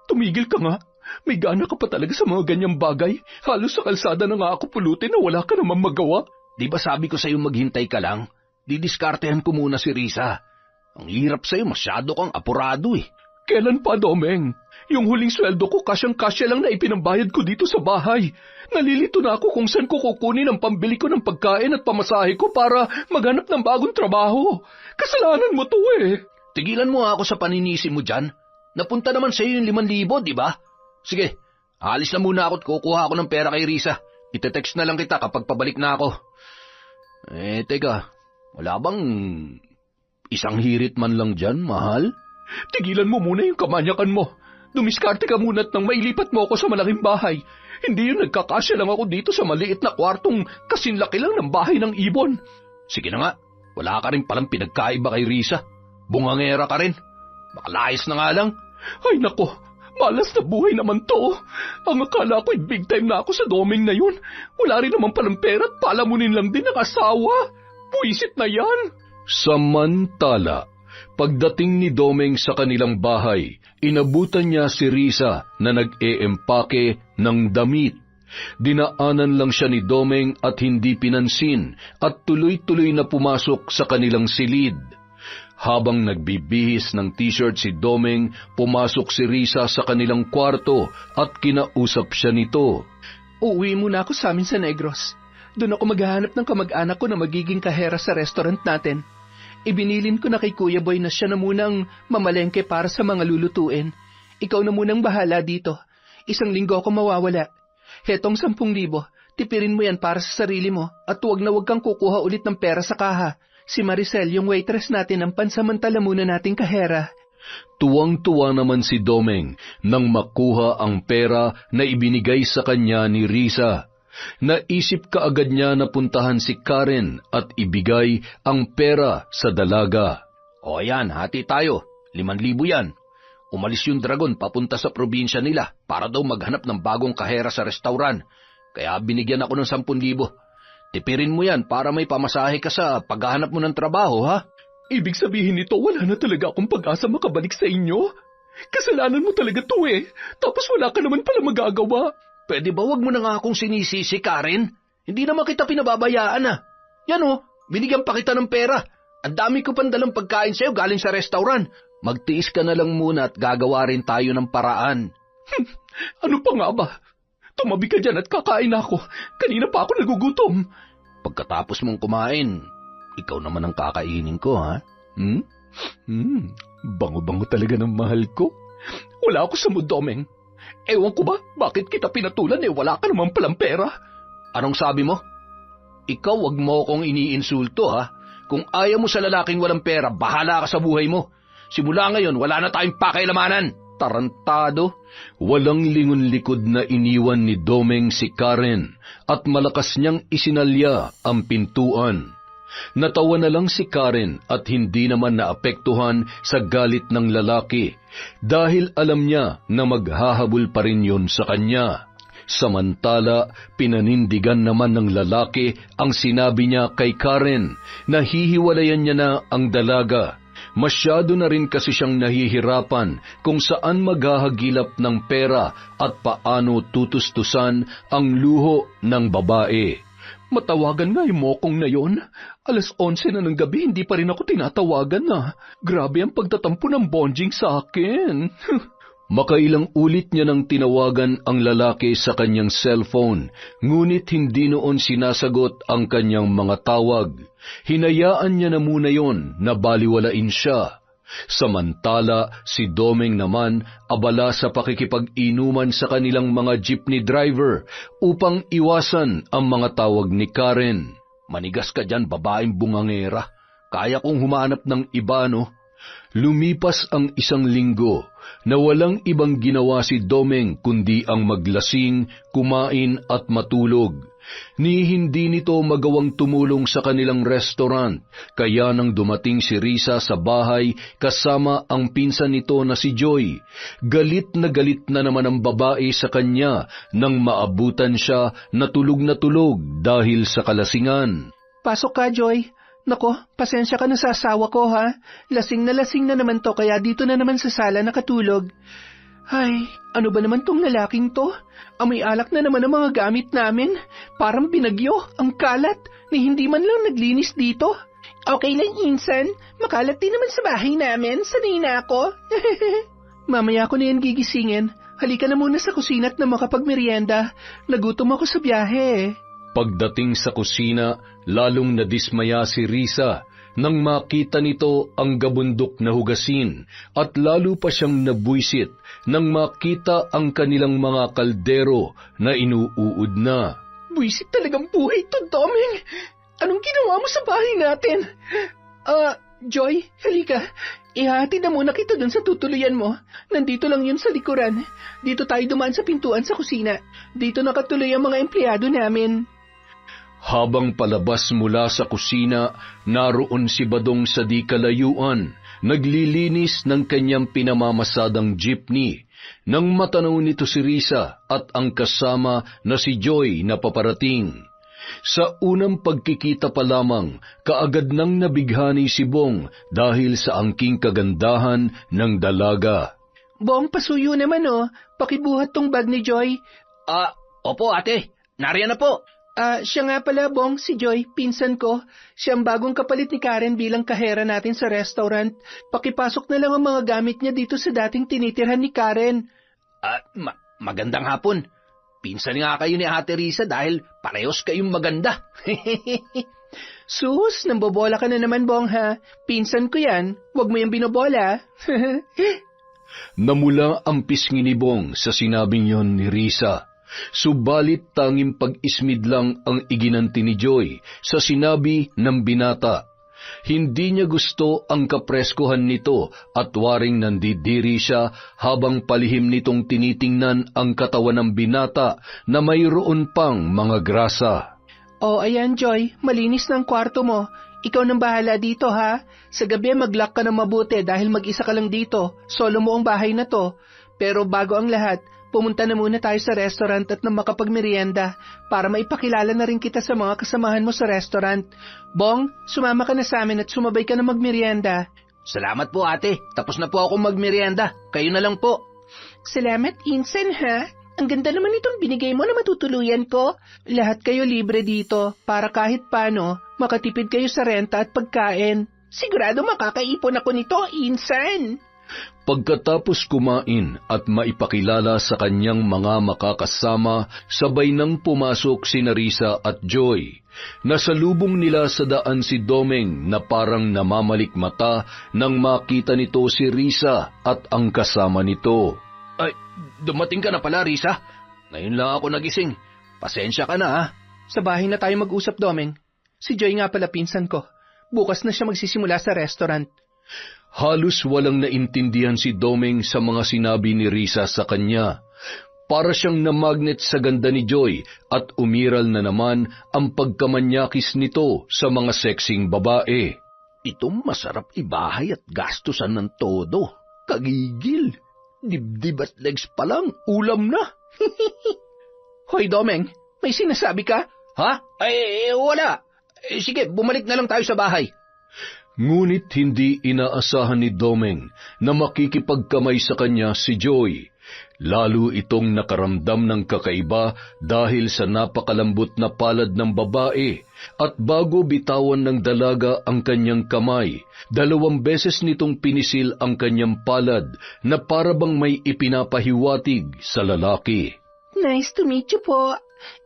Tumigil ka nga. May gana ka pa talaga sa mga ganyang bagay. Halos sa kalsada na nga ako pulutin na wala ka naman magawa. Di ba sabi ko sa iyo maghintay ka lang? Didiskartehan ko muna si Risa. Ang hirap sa iyo, masyado kang apurado eh. Kailan pa, Domeng? Yung huling sweldo ko, kasyang-kasya lang na ipinambayad ko dito sa bahay. Nalilito na ako kung saan ko kukunin ang pambili ko ng pagkain at pamasahe ko para maghanap ng bagong trabaho. Kasalanan mo to eh. Tigilan mo ako sa paninisi mo dyan. Napunta naman sa iyo yung 5,000, di ba? Sige, alis na muna ako at kukuha ako ng pera kay Risa. Ite-text na lang kita kapag pabalik na ako. Teka, wala bang isang hirit man lang dyan, mahal? Tigilan mo muna yung kamanyakan mo. Dumiskarte ka muna at nang mailipat mo ako sa malaking bahay. Hindi yun nagkakasya lang ako dito sa maliit na kwartong kasinlaki lang ng bahay ng ibon. Sige na nga, wala ka rin palang pinagkaiba kay Risa. Bungangera ka rin. Makalayas na nga lang. Ay nako, malas na buhay naman to. Ang akala ko'y big time na ako sa Domeng na yun. Wala rin naman palang pera at palamunin lang din ang asawa. Puisit na yan. Samantala, pagdating ni Domeng sa kanilang bahay, inabutan niya si Risa na nag-eempake ng damit. Dinaanan lang siya ni Domeng at hindi pinansin at tuloy-tuloy na pumasok sa kanilang silid. Habang nagbibihis ng t-shirt si Domeng, pumasok si Risa sa kanilang kwarto at kinausap siya nito. Uuwi muna ako sa amin sa Negros. Doon ako maghahanap ng kamag-anak ko na magiging kahera sa restaurant natin. Ibinilin ko na kay Kuya Boy na siya na munang mamalengke para sa mga lulutuin. Ikaw na munang bahala dito. 1 linggo ako mawawala. Hetong 10,000, tipirin mo yan para sa sarili mo at huwag kang kukuha ulit ng pera sa kaha. Si Maricel, yung waitress natin, ang pansamantala muna nating kahera. Tuwang-tuwa naman si Domeng nang makuha ang pera na ibinigay sa kanya ni Risa. Naisip kaagad niya na puntahan si Karen at ibigay ang pera sa dalaga. O yan, hati tayo. 5,000 yan. Umalis yung dragon papunta sa probinsya nila para daw maghanap ng bagong kahera sa restaurant. Kaya binigyan ako ng 10,000. Tipirin mo yan para may pamasahe ka sa paghahanap mo ng trabaho, ha? Ibig sabihin nito, wala na talaga akong pag-asa makabalik sa inyo? Kasalanan mo talaga to eh. Tapos wala ka naman pala magagawa. Pwede ba wag mo na nga akong sinisisi, Karen? Hindi naman kita pinababayaan ah. Yan oh, binigyan pa kita ng pera. Ang dami ko pang dalang pagkain sa'yo galing sa restaurant. Magtiis ka na lang muna at gagawa rin tayo ng paraan. Ano pa nga ba? Tumabi ka dyan at kakain ako. Kanina pa ako nagugutom. Pagkatapos mong kumain, ikaw naman ang kakainin ko, ha? Bango-bango talaga ng mahal ko. Wala ako sa mood, Domeng. Ewan ko ba, bakit kita pinatulan wala ka naman palang pera? Anong sabi mo? Ikaw wag mo akong iniinsulto, ha? Kung ayaw mo sa lalaking walang pera, bahala ka sa buhay mo. Simula ngayon, wala na tayong pakialamanan. Tarantado. Walang lingon-likod na iniwan ni Domeng si Karen at malakas niyang isinalya ang pintuan. Natawa na lang si Karen at hindi naman naapektuhan sa galit ng lalaki dahil alam niya na maghahabol pa rin yun sa kanya. Samantala, pinanindigan naman ng lalaki ang sinabi niya kay Karen na hihiwalayan niya na ang dalaga. Masyado na rin kasi siyang nahihirapan kung saan maghahagilap ng pera at paano tutustusan ang luho ng babae. Matawagan nga yung mokong na yon. 11:00 na ng gabi, hindi pa rin ako tinatawagan na. Grabe ang pagtatampo ng bonjing sa akin. Makailang ulit niya nang tinawagan ang lalaki sa kanyang cellphone, ngunit hindi noon sinasagot ang kanyang mga tawag. Hinayaan niya na muna yon na baliwalain siya. Samantala, si Domeng naman abala sa pakikipag-inuman sa kanilang mga jeepney driver upang iwasan ang mga tawag ni Karen. Manigas ka dyan, babaeng bungangera. Kaya kong humanap ng iba, no? Lumipas ang 1 linggo na walang ibang ginawa si Domeng kundi ang maglasing, kumain at matulog. Ni hindi nito magawang tumulong sa kanilang restaurant, kaya nang dumating si Risa sa bahay kasama ang pinsan nito na si Joy, galit na naman ang babae sa kanya nang maabutan siya na tulog dahil sa kalasingan. Pasok ka, Joy. Nako, pasensya ka na sa asawa ko, ha? Lasing na naman to, kaya dito na naman sa sala nakatulog. Ay, ano ba naman tong lalaking to? Amoy alak na naman ang mga gamit namin. Parang binagyo, ang kalat, ni hindi man lang naglinis dito. Okay lang, Insan. Makalat din naman sa bahay namin. Sanay na ako. Mamaya ko na yan gigisingin. Halika na muna sa kusina at na makapagmerienda. Nagutom ako sa biyahe. Pagdating sa kusina, lalong nadismaya si Risa nang makita nito ang gabundok na hugasin at lalo pa siyang nabuisit nang makita ang kanilang mga kaldero na inuuod na. Buisit talagang buhay to, Domeng. Anong ginawa mo sa bahay natin? Joy, halika. Ihatid na muna kita dun sa tutuluyan mo. Nandito lang yun sa likuran. Dito tayo dumaan sa pintuan sa kusina. Dito nakatuloy ang mga empleyado namin. Habang palabas mula sa kusina, naroon si Badong sa di kalayuan, naglilinis ng kanyang pinamamasadang jeepney. Nang matanaw nito si Risa at ang kasama na si Joy na paparating. Sa unang pagkikita pa lamang, kaagad nang nabighani si Bong dahil sa angking kagandahan ng dalaga. Bong, pasuyo naman pakibuhat tong bag ni Joy. Opo ate, nariyan na po. Siya nga pala, Bong, si Joy, pinsan ko. Siya ang bagong kapalit ni Karen bilang kahera natin sa restaurant. Pakipasok na lang ang mga gamit niya dito sa dating tinitirhan ni Karen. Magandang hapon. Pinsan nga kayo ni Ate Risa dahil parehos kayong maganda. Sus, nambobola ka na naman, Bong, ha? Pinsan ko yan. Huwag mo yung binobola. Namula ang pisngi ni Bong sa sinabing yon ni Risa. Subalit tanging pag-ismid lang ang iginanti ni Joy sa sinabi ng binata. Hindi niya gusto ang kapreskuhan nito at waring nandidiri siya habang palihim nitong tinitingnan ang katawan ng binata na mayroon pang mga grasa. Ayan Joy, malinis na ang kwarto mo. Ikaw nang bahala dito, ha? Sa gabi mag-lock ka na mabuti dahil mag-isa ka lang dito. Solo mo ang bahay na to. Pero bago ang lahat, pumunta na muna tayo sa restaurant at nang makapagmerienda para maipakilala na rin kita sa mga kasamahan mo sa restaurant. Bong, sumama ka na sa amin at sumabay ka na magmerienda. Salamat po ate, tapos na po ako magmerienda. Kayo na lang po. Salamat, Insan, ha? Ang ganda naman itong binigay mo na matutuluyan ko. Lahat kayo libre dito para kahit paano makatipid kayo sa renta at pagkain. Sigurado makakaipon ako nito, Insan. Pagkatapos kumain at maipakilala sa kanyang mga makakasama, sabay nang pumasok si Risa at Joy. Nasalubong nila sa daan si Domeng na parang namamalikmata nang makita nito si Risa at ang kasama nito. Ay, dumating ka na pala, Risa. Ngayon lang ako nagising. Pasensya ka na, ha? Sa bahay na tayo mag-usap, Domeng. Si Joy nga pala pinsan ko. Bukas na siya magsisimula sa restaurant. Halos walang naintindihan si Domeng sa mga sinabi ni Risa sa kanya. Para siyang namagnet sa ganda ni Joy at umiral na naman ang pagkamanyakis nito sa mga sexing babae. Itong masarap ibahay at gastusan ng todo. Kagigil. Dibdib at legs pa lang, ulam na. Hoy, Domeng, may sinasabi ka? Ha? Ay, wala. Sige, bumalik na lang tayo sa bahay. Ngunit hindi inaasahan ni Domeng na makikipagkamay sa kanya si Joy. Lalo itong nakaramdam ng kakaiba dahil sa napakalambot na palad ng babae at bago bitawan ng dalaga ang kanyang kamay, 2 beses nitong pinisil ang kanyang palad na parabang may ipinapahiwatig sa lalaki. Nice to meet you po.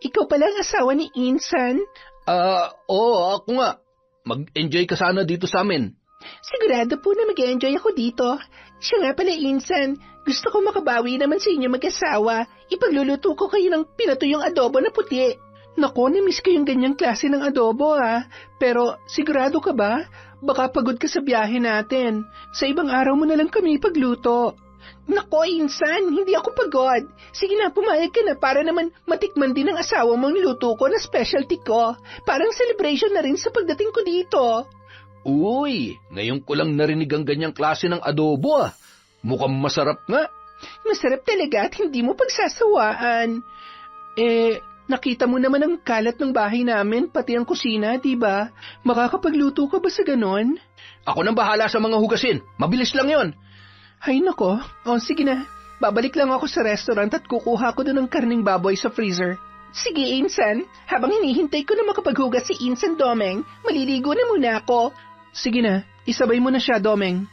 Ikaw pala ang asawa ni Insan? Oo, ako nga. Mag-enjoy ka sana dito sa amin. Sigurado po na mag-enjoy ako dito. Siya nga pala, Insan. Gusto ko makabawi naman sa inyo mag-asawa. Ipagluluto ko kayo ng pinatuyong adobo na puti. Naku, na-miss ko yung ganyang klase ng adobo, ha? Pero sigurado ka ba? Baka pagod ka sa biyahe natin. Sa ibang araw mo na lang kami ipagluto. Nako, Insan, hindi ako pagod. Sige na, pumayag ka na para naman matikman din ng asawa mong niluto ko na specialty ko. Parang celebration na rin sa pagdating ko dito. Uy, ngayon ko lang narinig ang ganyang klase ng adobo, ah. Mukhang masarap nga. Masarap talaga at hindi mo pagsasawaan. Nakita mo naman ang kalat ng bahay namin, pati ang kusina, di ba? Makakapagluto ka ba sa ganon? Ako nang bahala sa mga hugasin. Mabilis lang yon. Ay nako, sige na. Babalik lang ako sa restaurant at kukuha ko doon ng karning baboy sa freezer. Sige, Insan. Habang hinihintay ko na makapaghugas si Insan Domeng, maliligo na muna ako. Sige na, isabay mo na siya, Domeng.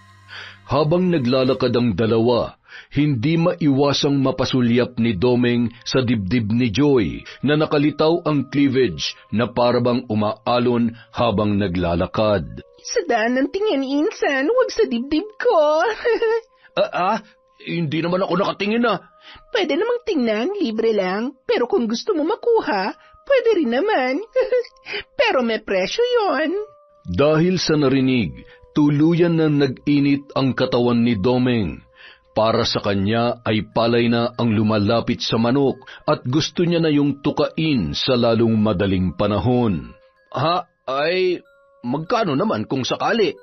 Habang naglalakad ang dalawa, hindi maiwasang mapasulyap ni Domeng sa dibdib ni Joy na nakalitaw ang cleavage na parabang umaalon habang naglalakad. Sa daan ng tingin, Insan, huwag sa dibdib ko. Hindi naman ako nakatingin na. Pwede namang tingnan, libre lang. Pero kung gusto mo makuha, pwede rin naman. Pero may presyo yon. Dahil sa narinig, tuluyan na nag-init ang katawan ni Domeng. Para sa kanya ay palay na ang lumalapit sa manok at gusto niya na yung tukain sa lalong madaling panahon. Magkano naman kung sakali?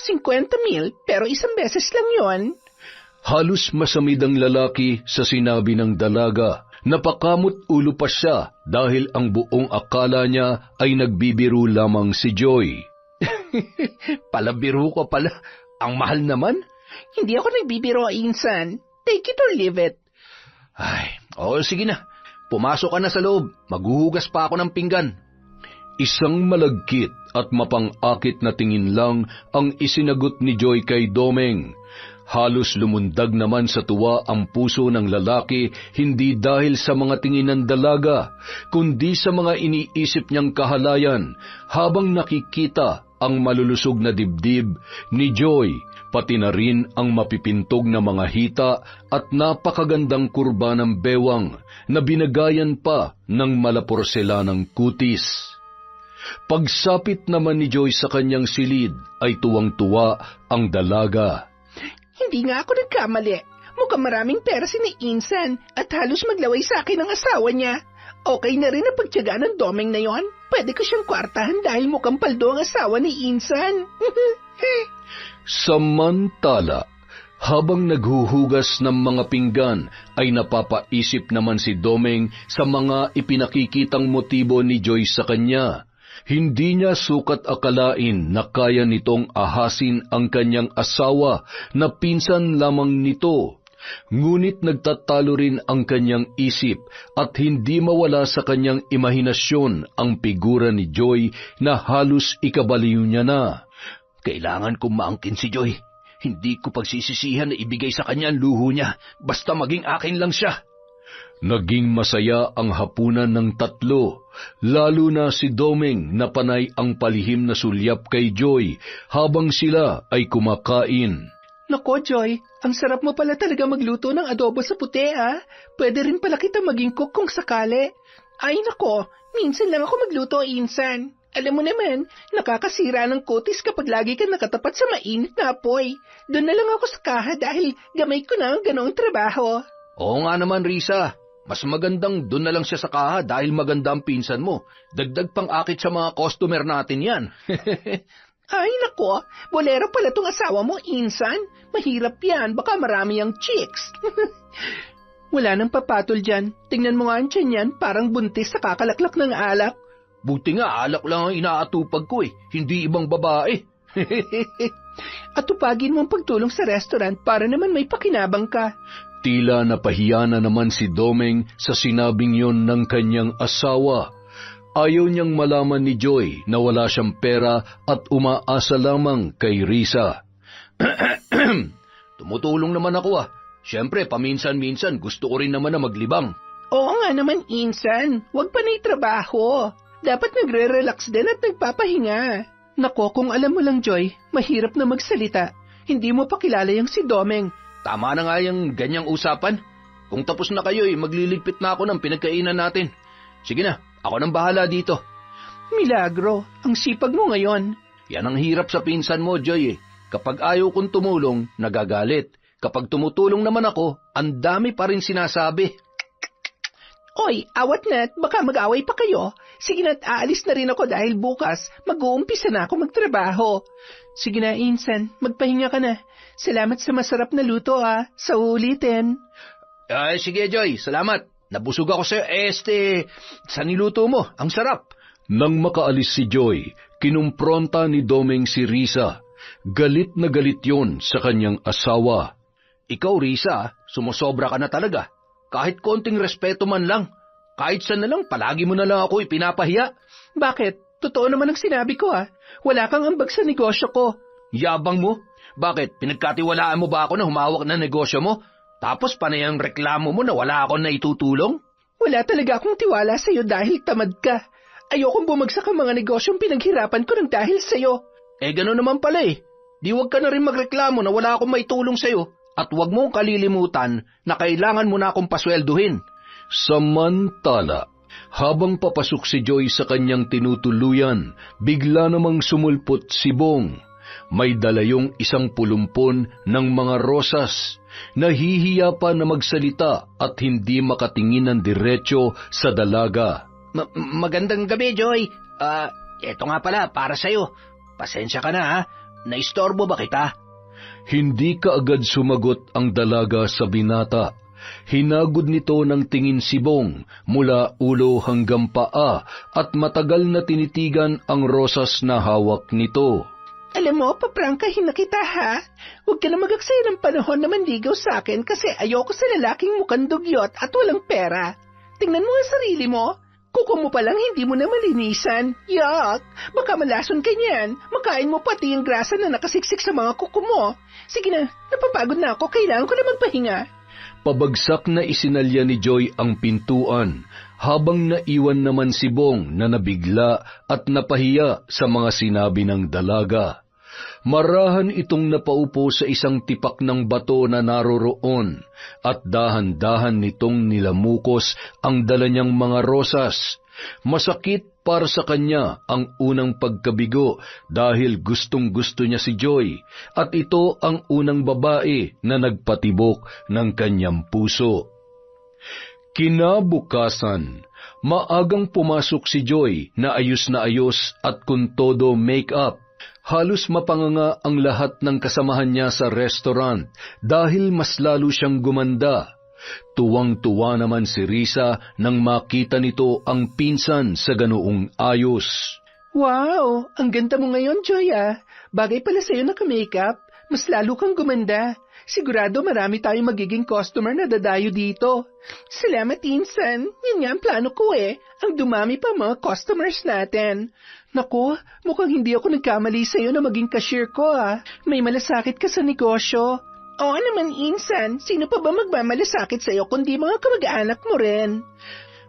50,000, pero isang beses lang yon. Halos masamid ang lalaki sa sinabi ng dalaga. Napakamot ulo pa siya dahil ang buong akala niya ay nagbibiro lamang si Joy. Palabiro ko pala. Ang mahal naman. Hindi ako nagbibiro, Insan. Take it or leave it. Sige na. Pumasok ka na sa loob. Maghuhugas pa ako ng pinggan. Isang malagkit at mapang-akit na tingin lang ang isinagot ni Joy kay Domeng. Halos lumundag naman sa tuwa ang puso ng lalaki hindi dahil sa mga tingin ng dalaga, kundi sa mga iniisip niyang kahalayan habang nakikita ang malulusog na dibdib ni Joy, pati na rin ang mapipintog na mga hita at napakagandang kurba ng bewang na binagayan pa ng malaporselanang kutis. Pagsapit naman ni Joy sa kanyang silid ay tuwang-tuwa ang dalaga. Hindi nga ako nagkamali. Mukhang maraming pera si ni Insan at halos maglaway sa akin ang asawa niya. Okay na rin ang pagtiyaga ng Domeng na yon. Pwede ko siyang kwartahan dahil mukhang paldo ang asawa ni Insan. Samantala, Habang naghuhugas ng mga pinggan ay napapaisip naman si Domeng sa mga ipinakikitang motibo ni Joy sa kanya. Hindi niya sukat akalain na kaya nitong ahasin ang kanyang asawa na pinsan lamang nito. Ngunit nagtatalo rin ang kanyang isip at hindi mawala sa kanyang imahinasyon ang figura ni Joy na halos ikabaliw niya na. Kailangan kong maangkin si Joy. Hindi ko pagsisisihan na ibigay sa kanya ang luho niya, basta maging akin lang siya. Naging masaya ang hapunan ng tatlo, lalo na si Domeng na panay ang palihim na sulyap kay Joy habang sila ay kumakain. Nako, Joy, ang sarap mo pala talaga magluto ng adobo sa puti, ah. Pwede rin pala kita maging cook kung sakali. Ay, nako, minsan lang ako magluto, insan. Alam mo naman, nakakasira ng kutis kapag lagi ka nakatapat sa mainit na apoy. Doon na lang ako sa kaha dahil gamay ko na ang ganoong trabaho. Oo nga naman, Risa. Mas magandang doon na lang siya sa kaha dahil maganda ang pinsan mo. Dagdag pang akit sa mga customer natin yan. Ay, nako, bolero pala tong asawa mo, insan. Mahirap yan, baka marami ang chicks. Wala nang papatol dyan. Tingnan mo nga ang tiyan yan, parang buntis sa kakalaklak ng alak. Buti nga, alak lang ang inaatupag ko hindi ibang babae. At tupagin mo ang pagtulong sa restaurant para naman may pakinabang ka. Tila napahiya na naman si Domeng sa sinabing yon ng kanyang asawa. Ayaw niyang malaman ni Joy na wala siyang pera at umaasa lamang kay Risa. Tumutulong naman ako Siyempre, paminsan-minsan gusto ko rin naman na maglibang. Oo nga naman, insan. Huwag pa na trabaho. Dapat nagre-relax din at nagpapahinga. Nako, kung alam mo lang, Joy, mahirap na magsalita. Hindi mo pa kilala yung si Domeng. Tama na nga yung ganyang usapan. Kung tapos na kayo, magliligpit na ako ng pinagkainan natin. Sige na, ako nang bahala dito. Milagro, ang sipag mo ngayon. Yan ang hirap sa pinsan mo, Joy. Kapag ayaw kong tumulong, nagagalit. Kapag tumutulong naman ako, ang dami pa rin sinasabi. Oy, awat na't baka mag-away pa kayo. Sige na't aalis na rin ako dahil bukas mag-uumpisa na ako magtrabaho. Sige na, insan, magpahinga ka na. Salamat sa masarap na luto sa ulitin. Sige, Joy, salamat. Nabusog ako sa'yo. Sa niluto mo, ang sarap. Nang makaalis si Joy, kinumpronta ni Domeng si Risa. Galit na galit yon sa kanyang asawa. Ikaw, Risa, sumusobra ka na talaga. Kahit konting respeto man lang. Kahit saan na lang, palagi mo na lang ako ipinapahiya. Bakit? Totoo naman ang sinabi ko Wala kang ambag sa negosyo ko. Yabang mo? Bakit? Pinagkatiwalaan mo ba ako na humawak ng negosyo mo? Tapos panay ang reklamo mo na wala akong naitutulong? Wala talaga akong tiwala sa'yo dahil tamad ka. Ayokong bumagsak ang mga negosyong pinaghirapan ko ng dahil sa'yo. Gano'n naman pala Di wag ka na rin magreklamo na wala akong maitulong sa'yo. At huwag mong kalilimutan na kailangan mo na akong paswelduhin. Samantala, habang papasok si Joy sa kanyang tinutuluyan, bigla namang sumulpot si Bong. May dala yung isang pulumpon ng mga rosas. Nahihiya pa na magsalita at hindi makatingin ng diretsyo sa dalaga. Magandang gabi, Joy. Eto nga pala, para sa'yo. Pasensya ka na, Naistorbo ba kita? Hindi kaagad sumagot ang dalaga sa binata. Hinagod nito ng tingin si Bong mula ulo hanggang paa at matagal na tinitigan ang rosas na hawak nito. Alam mo, paprangkahin na kita Huwag ka na magaksaya ng panahon na manligaw sa akin kasi ayoko sa lalaking mukhang dugyot at walang pera. Tingnan mo ang sarili mo. Kuko mo palang hindi mo na malinisan. Yuck! Baka malason ka niyan. Makain mo pati yung grasa na nakasiksik sa mga kuko mo. Sige na, napapagod na ako. Kailangan ko na magpahinga. Pabagsak na isinalya ni Joy ang pintuan, habang naiwan naman si Bong na nabigla at napahiya sa mga sinabi ng dalaga. Marahan itong napaupo sa isang tipak ng bato na naroroon at dahan-dahan nitong nilamukos ang dala niyang mga rosas. Masakit para sa kanya ang unang pagkabigo dahil gustong-gusto niya si Joy at ito ang unang babae na nagpatibok ng kanyang puso. Kinabukasan, maagang pumasok si Joy na ayos at kuntodo make-up. Halos mapanganga ang lahat ng kasamahan niya sa restaurant dahil mas lalo siyang gumanda. Tuwang-tuwa naman si Risa nang makita nito ang pinsan sa ganoong ayos. Wow! Ang ganda mo ngayon, Joy ah. Bagay pala sa'yo naka-makeup. Mas lalo kang gumanda. Sigurado marami tayong magiging customer na dadayo dito. Salamat, Insan. Yan nga ang plano ko eh. Ang dumami pa mga customers natin. Naku, mukhang hindi ako nagkamali sa'yo na maging cashier ko ah. May malasakit ka sa negosyo. Oo naman, Insan. Sino pa ba magmamalasakit sa'yo kundi mga kamag-anak mo rin?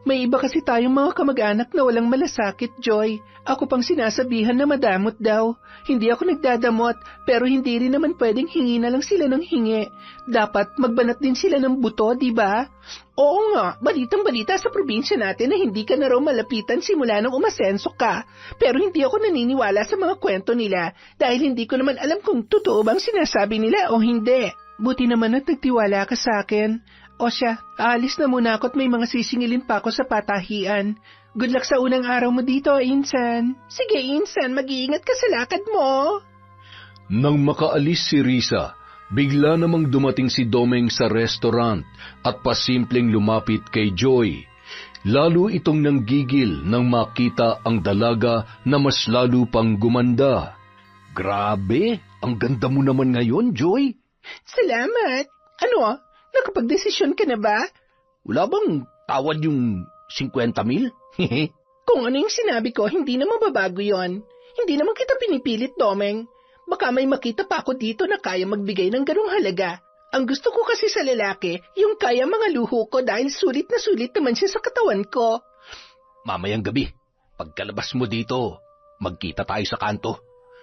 May iba kasi tayong mga kamag-anak na walang malasakit, Joy. Ako pang sinasabihan na madamot daw. Hindi ako nagdadamot, pero hindi rin naman pwedeng hingi na lang sila ng hingi. Dapat magbanat din sila ng buto, di ba? Oo nga, balitang-balita sa probinsya natin na hindi ka na raw malapitan simula nung umasenso ka. Pero hindi ako naniniwala sa mga kwento nila dahil hindi ko naman alam kung totoo bang sinasabi nila o hindi. Buti naman at nagtiwala ka sa akin. O siya, aalis na muna ako at may mga sisingilin pa ako sa patahian. Good luck sa unang araw mo dito, Insan. Sige, Insan, mag-iingat ka sa lakad mo. Nang makaalis si Risa, bigla namang dumating si Domeng sa restaurant at pasimpleng lumapit kay Joy. Lalo itong nanggigil nang makita ang dalaga na mas lalo pang gumanda. Grabe, ang ganda mo naman ngayon, Joy. Salamat. Ano? Nakapag-desisyon ka na ba? Wala bang tawad yung 50,000? Kung ano yung sinabi ko, hindi na mababago yon. Hindi naman kita pinipilit, Domeng. Baka may makita pa ako dito na kaya magbigay ng ganong halaga. Ang gusto ko kasi sa lalaki, yung kaya mga luho ko dahil sulit na sulit naman siya sa katawan ko. Mamayang gabi, pagkalabas mo dito, magkita tayo sa kanto.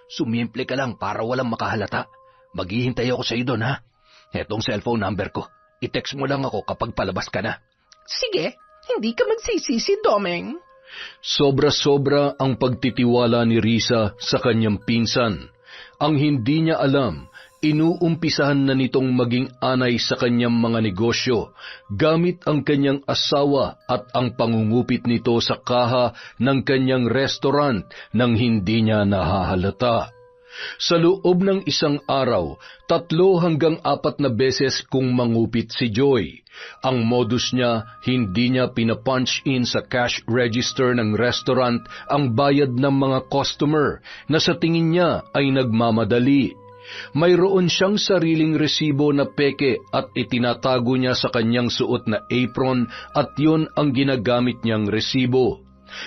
Sumimple ka lang para walang makahalata. Maghihintay ako sa iyo doon, ha? Hetong cellphone number ko. I-text mo lang ako kapag palabas ka na. Sige, hindi ka magsisisi, Domeng. Sobra-sobra ang pagtitiwala ni Risa sa kanyang pinsan. Ang hindi niya alam, inuumpisahan na nitong maging anay sa kanyang mga negosyo gamit ang kanyang asawa at ang pangungupit nito sa kaha ng kanyang restaurant nang hindi niya nahahalata. Sa loob ng isang araw, 3 hanggang 4 na beses kung mangupit si Joy. Ang modus niya, hindi niya pinapunch in sa cash register ng restaurant ang bayad ng mga customer na sa tingin niya ay nagmamadali. Mayroon siyang sariling resibo na peke at itinatago niya sa kanyang suot na apron at yun ang ginagamit niyang resibo.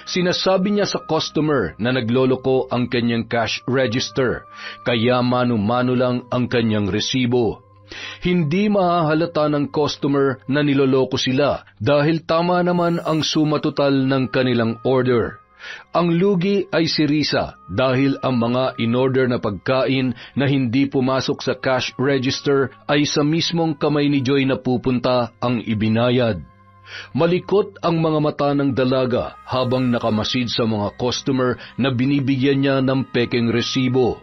Sinasabi niya sa customer na nagloloko ang kanyang cash register, kaya mano-mano lang ang kanyang resibo. Hindi mahahalata ng customer na niloloko sila dahil tama naman ang suma total ng kanilang order. Ang lugi ay si Risa dahil ang mga in-order na pagkain na hindi pumasok sa cash register ay sa mismong kamay ni Joy na pupunta ang ibinayad. Malikot ang mga mata ng dalaga habang nakamasid sa mga customer na binibigyan niya ng pekeng resibo.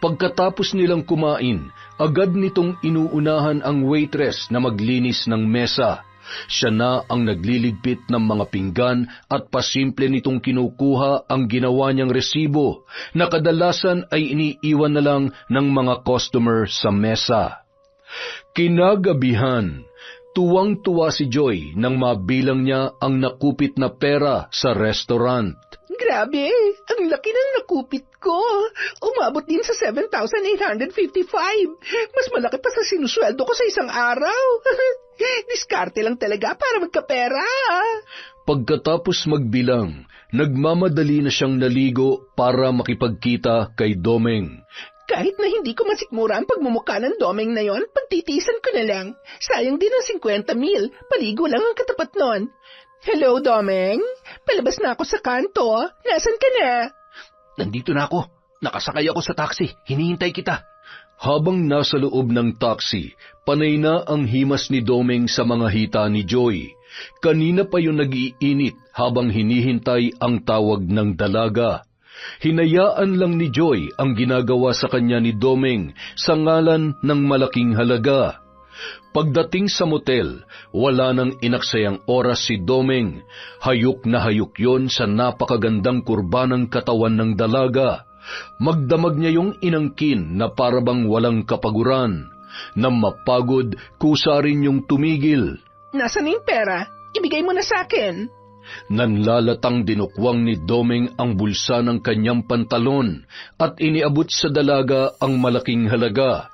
Pagkatapos nilang kumain, agad nitong inuunahan ang waitress na maglinis ng mesa. Siya na ang nagliligpit ng mga pinggan at pasimple nitong kinukuha ang ginawa niyang resibo na kadalasan ay iniiwan na lang ng mga customer sa mesa. Kinagabihan, tuwang-tuwa si Joy nang mabilang niya ang nakupit na pera sa restaurant. Grabe, ang laki ng nakupit ko. Umabot din sa 7,855. Mas malaki pa sa sinusweldo ko sa isang araw. Diskarte lang talaga para magkapera. Pagkatapos magbilang, nagmamadali na siyang naligo para makipagkita kay Domeng. Kahit na hindi ko masikmura ang pagmumukha ng Domeng na yon, pagtitisan ko na lang. Sayang din ang 50,000, paligo lang ang katapat nun. Hello, Domeng? Palabas na ako sa kanto. Nasaan ka na? Nandito na ako. Nakasakay ako sa taxi. Hinihintay kita. Habang nasa loob ng taxi, panay na ang himas ni Domeng sa mga hita ni Joy. Kanina pa yung nag-iinit habang hinihintay ang tawag ng dalaga. Hinayaan lang ni Joy ang ginagawa sa kanya ni Domeng sa ngalan ng malaking halaga. Pagdating sa motel, wala nang inaksayang oras si Domeng. Hayok na hayok yon sa napakagandang kurba ng katawan ng dalaga. Magdamag niya yung inangkin na parabang walang kapaguran. Na mapagod, kusa rin yung tumigil. Nasaan na yung pera? Ibigay mo na sa akin. Nanlalatang dinukwang ni Domeng ang bulsa ng kanyang pantalon at iniabot sa dalaga ang malaking halaga.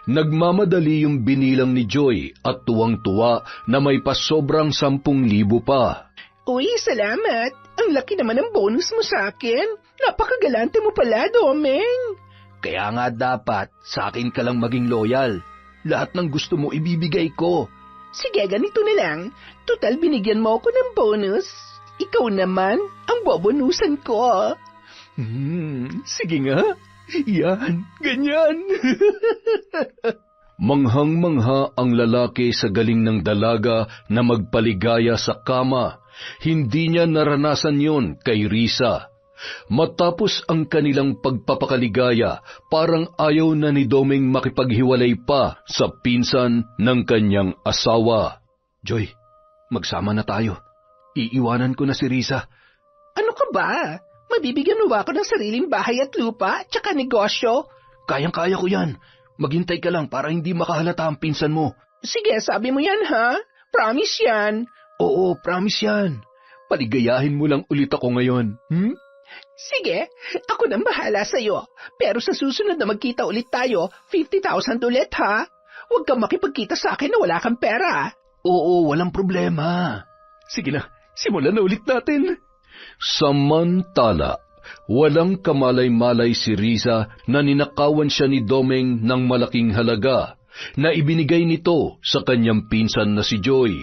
Nagmamadali yung binilang ni Joy at tuwang-tuwa na may pasobrang 10,000 pa. Uy, salamat. Ang laki naman ng bonus mo sa akin. Napakagalante mo pala, Domeng. Kaya nga dapat, sa akin ka lang maging loyal. Lahat ng gusto mo ibibigay ko. Sige, ganito na lang. Total, binigyan mo ako ng bonus. Ikaw naman, ang bobonusan ko. Sige nga. Yan, ganyan. Manghang-mangha ang lalaki sa galing ng dalaga na magpaligaya sa kama. Hindi niya naranasan yon kay Risa. Matapos ang kanilang pagpapakaligaya, parang ayaw na ni Domeng makipaghiwalay pa sa pinsan ng kanyang asawa. Joy, magsama na tayo. Iiwanan ko na si Risa. Ano ka ba? Mabibigyan mo ba ako ng sariling bahay at lupa, tsaka negosyo? Kayang-kaya ko yan. Maghintay ka lang para hindi makahalata ang pinsan mo. Sige, sabi mo yan, ha? Promise yan. Oo, promise yan. Paligayahin mo lang ulit ako ngayon. Sige, ako nang bahala sa'yo. Pero sa susunod na magkita ulit tayo, 50,000 ulit, ha? Huwag kang makipagkita sa akin na wala kang pera. Oo, walang problema. Sige na, simulan na ulit natin. Samantala, walang kamalay-malay si Risa na ninakawan siya ni Domeng ng malaking halaga na ibinigay nito sa kanyang pinsan na si Joy.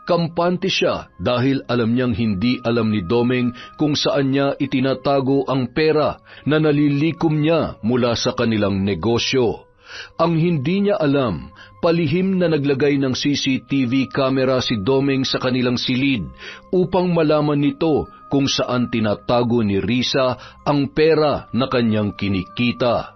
Kampante siya dahil alam niyang hindi alam ni Domeng kung saan niya itinatago ang pera na nalilikom niya mula sa kanilang negosyo. Ang hindi niya alam, palihim na naglagay ng CCTV camera si Domeng sa kanilang silid upang malaman nito kung saan tinatago ni Risa ang pera na kanyang kinikita.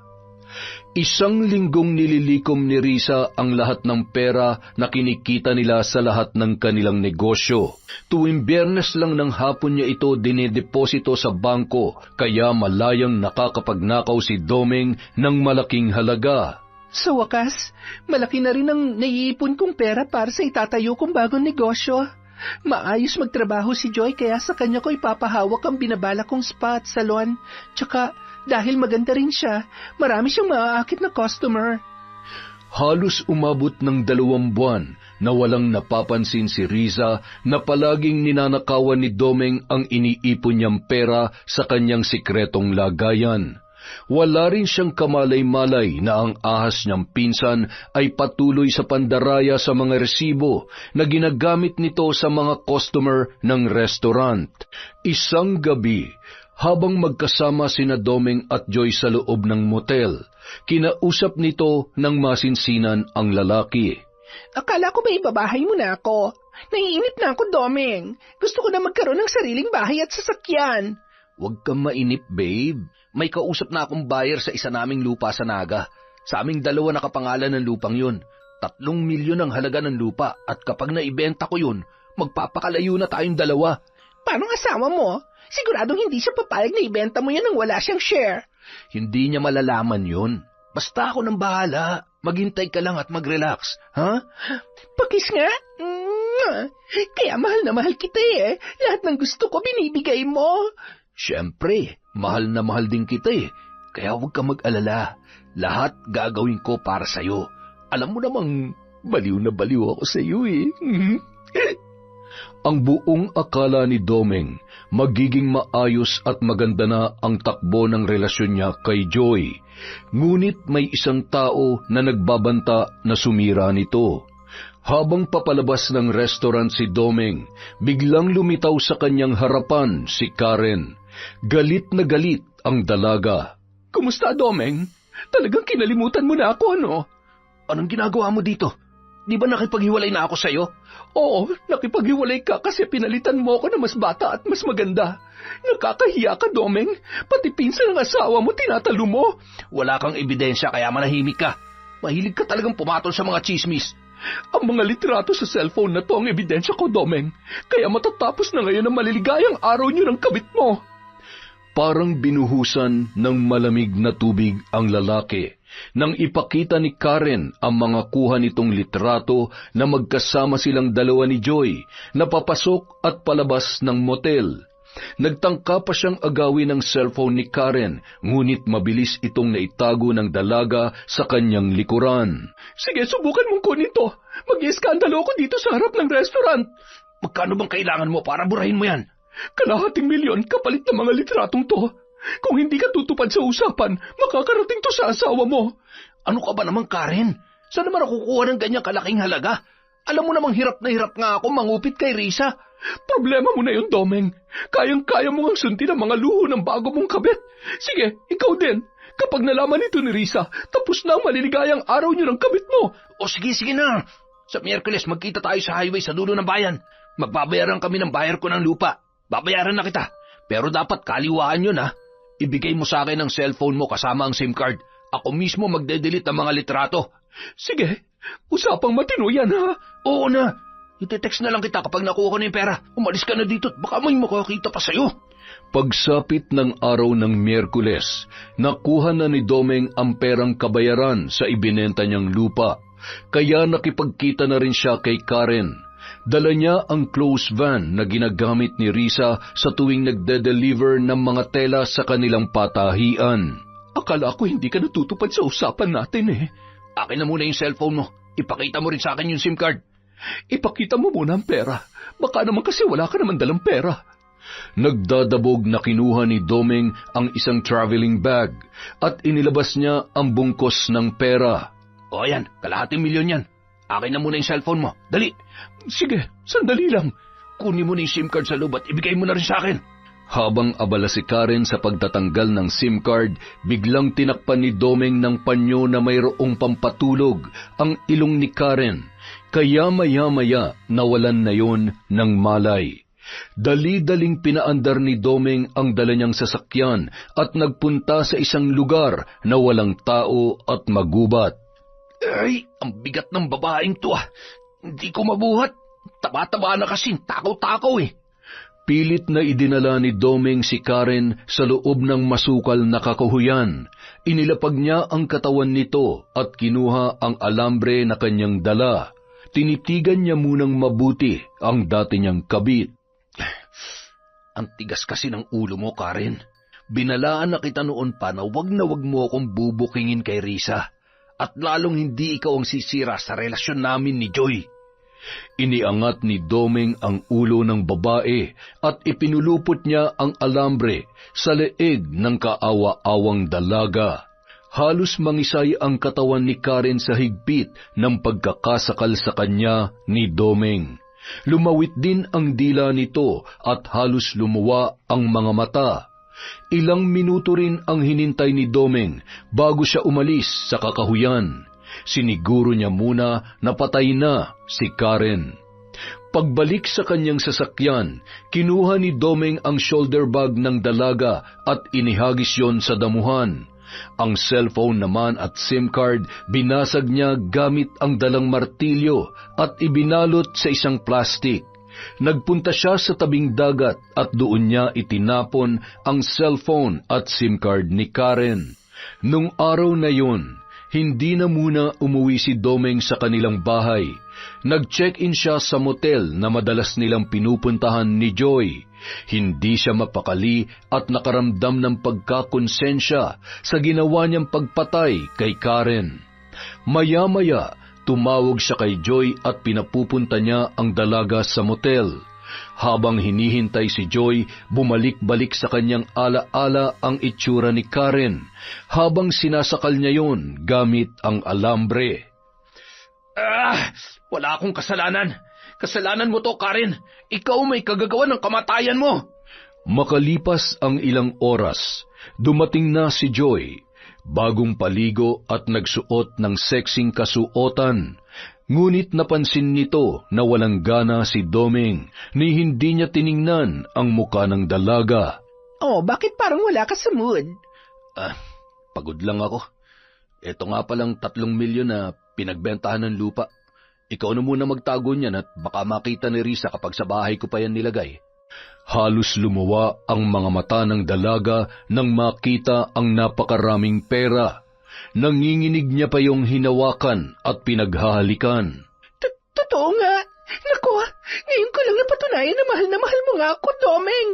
1 linggong nililikom ni Risa ang lahat ng pera na kinikita nila sa lahat ng kanilang negosyo. Tuwing Biyernes lang ng hapon niya ito dinedeposito sa bangko, kaya malayang nakakapagnakaw si Domeng ng malaking halaga. Sa wakas, malaki na rin ang naiipon kong pera para sa itatayo kong bagong negosyo. Maayos magtrabaho si Joy kaya sa kanya ko ipapahawak ang binabala kong spa at salon. Tsaka, dahil maganda rin siya, marami siyang maaakit na customer. Halos umabot ng 2 buwan na walang napapansin si Risa na palaging ninanakawan ni Domeng ang iniipon niyang pera sa kanyang sikretong lagayan. Wala rin siyang kamalay-malay na ang ahas niyang pinsan ay patuloy sa pandaraya sa mga resibo na ginagamit nito sa mga customer ng restaurant. Isang gabi, habang magkasama sina Domeng at Joy sa loob ng motel, kinausap nito ng masinsinan ang lalaki. Akala ko ba ibabahay mo na ako? Naiinip na ako, Domeng. Gusto ko na magkaroon ng sariling bahay at sasakyan. Huwag kang mainip, babe. May kausap na akong buyer sa isa naming lupa sa Naga. Sa aming 2 nakapangalan ng lupang yun. 3 milyon ang halaga ng lupa at kapag naibenta ko yun, magpapakalayo na tayong 2. Paano ang asawa mo? Siguradong hindi siya papayag na ibenta mo yan nang wala siyang share. Hindi niya malalaman yun. Basta ako nang bahala. Maghintay ka lang at mag-relax, ha? Pakis nga. Kaya mahal na mahal kita eh. Lahat ng gusto ko binibigay mo. Siyempre, mahal na mahal din kita eh. Kaya huwag ka mag-alala. Lahat gagawin ko para sa'yo. Alam mo namang baliw na baliw ako sa'yo eh. Ang buong akala ni Domeng, magiging maayos at maganda na ang takbo ng relasyon niya kay Joy. Ngunit may isang tao na nagbabanta na sumira nito. Habang papalabas ng restaurant si Domeng, biglang lumitaw sa kanyang harapan si Karen. Galit na galit ang dalaga. Kumusta, Domeng? Talagang kinalimutan mo na ako, ano? Anong ginagawa mo dito? Di ba nakipaghiwalay na ako sa'yo? Oo, nakipaghiwalay ka kasi pinalitan mo ako na mas bata at mas maganda. Nakakahiya ka, Domeng. Pati pinsan ng asawa mo tinatalo mo. Wala kang ebidensya kaya manahimik ka. Mahilig ka talagang pumatol sa mga chismis. Ang mga litrato sa cellphone na to ang ebidensya ko, Domeng. Kaya matatapos na ngayon ang maliligayang araw niyo ng kabit mo. Parang binuhusan ng malamig na tubig ang lalaki nang ipakita ni Karen ang mga kuha nitong litrato na magkasama silang dalawa ni Joy na papasok at palabas ng motel. Nagtangka pa siyang agawin ang cellphone ni Karen, ngunit mabilis itong naitago ng dalaga sa kanyang likuran. Sige, subukan mong kunin to. Mag-ieskandalo ako dito sa harap ng restaurant. Magkano bang kailangan mo para burahin mo yan? 250,000 kapalit ng mga litratong to. Kung hindi ka tutupad sa usapan, makakarating to sa asawa mo. Ano ka ba naman, Karen? Saan naman ako kukuha ng ganyang kalaking halaga? Alam mo namang hirap na hirap nga ako mangupit kay Risa. Problema mo na yun, Domeng. Kayang-kaya mo ngang sundin ang mga luho ng bago mong kabit. Sige, ikaw din. Kapag nalaman ito ni Risa, tapos na ang maliligayang araw niyo ng kabit mo. O sige na. Sa Miyerkules, magkita tayo sa highway sa dulo ng bayan. Magbabayaran kami ng bayar ko ng lupa. Babayaran na kita. Pero dapat kaliwaan yun, ha? Ibigay mo sa akin ang cellphone mo kasama ang SIM card. Ako mismo magde-delete ng mga litrato. Sige, usapang matino yan, ha? Oo na. Ite-text na lang kita kapag nakuha ko na yung pera. Umalis ka na dito at baka may makakita pa sa'yo. Pagsapit ng araw ng Miyerkules, nakuha na ni Domeng ang perang kabayaran sa ibinenta niyang lupa. Kaya nakipagkita na rin siya kay Karen. Dala niya ang close van na ginagamit ni Risa sa tuwing nagde-deliver ng mga tela sa kanilang patahian. Akala ko hindi ka natutupad sa usapan natin eh. Akin na muna yung cellphone mo. Ipakita mo rin sa akin yung SIM card. Ipakita mo muna ang pera. Baka naman kasi wala ka naman dalang pera. Nagdadabog na kinuha ni Domeng ang isang traveling bag at inilabas niya ang bungkos ng pera. O yan, 250,000 yan. Akin na muna yung cellphone mo. Dali. Sige, sandali lang. Kunin mo na yung SIM card sa loob at ibigay mo na rin sa akin. Habang abala si Karen sa pagtatanggal ng SIM card, biglang tinakpan ni Domeng ng panyo na mayroong pampatulog ang ilong ni Karen. Kaya maya-maya nawalan na yon ng malay. Dali-daling pinaandar ni Domeng ang dala niyang sasakyan at nagpunta sa isang lugar na walang tao at magubat. Ay, ang bigat ng babaeng to ah. Hindi ko mabuhat. Taba-taba na kasi, takaw-takaw eh. Pilit na idinala ni Domeng si Karen sa loob ng masukal na kakahuyan. Inilapag niya ang katawan nito at kinuha ang alambre na kanyang dala. Tinitigan niya munang mabuti ang dati niyang kabit. Ang tigas kasi ng ulo mo, Karen. Binalaan na kita noon pa na wag mo akong bubukingin kay Risa. At lalong hindi ikaw ang sisira sa relasyon namin ni Joy. Iniangat ni Domeng ang ulo ng babae at ipinulupot niya ang alambre sa leeg ng kaawa-awang dalaga. Halos mangisay ang katawan ni Karen sa higpit ng pagkakasakal sa kanya ni Domeng. Lumawit din ang dila nito at halos lumuwa ang mga mata. Ilang minuto rin ang hinintay ni Domeng bago siya umalis sa kakahuyan. Siniguro niya muna na patay na si Karen. Pagbalik sa kanyang sasakyan, kinuha ni Domeng ang shoulder bag ng dalaga at inihagis yon sa damuhan. Ang cellphone naman at SIM card binasag niya gamit ang dalang martilyo at ibinalot sa isang plastik. Nagpunta siya sa tabing dagat at doon niya itinapon ang cellphone at SIM card ni Karen. Nung araw na yun, hindi na muna umuwi si Domeng sa kanilang bahay. Nag-check-in siya sa motel na madalas nilang pinupuntahan ni Joy. Hindi siya mapakali at nakaramdam ng pagkakonsensya sa ginawa niyang pagpatay kay Karen. Maya-maya, tumawag siya kay Joy at pinapupunta niya ang dalaga sa motel. Habang hinihintay si Joy, bumalik-balik sa kanyang ala-ala ang itsura ni Karen, habang sinasakal niya yon gamit ang alambre. Wala akong kasalanan. Kasalanan mo to, Karen. Ikaw may kagagawa ng kamatayan mo. Makalipas ang ilang oras, dumating na si Joy, bagong paligo at nagsuot ng sexing kasuotan. Ngunit napansin nito na walang gana si Domeng ni hindi niya tiningnan ang muka ng dalaga. Oh, bakit parang wala ka sa mood? Pagod lang ako. Ito nga palang 3 milyon na pinagbentahan ng lupa. Ikaw na muna magtago niyan at baka makita ni Risa kapag sa bahay ko pa yan nilagay. Halos lumuwa ang mga mata ng dalaga nang makita ang napakaraming pera. Nanginginig niya pa yung hinawakan at pinaghahalikan. Totoo nga. Naku, ngayon ko lang napatunayan na mahal mo nga ako, Domeng.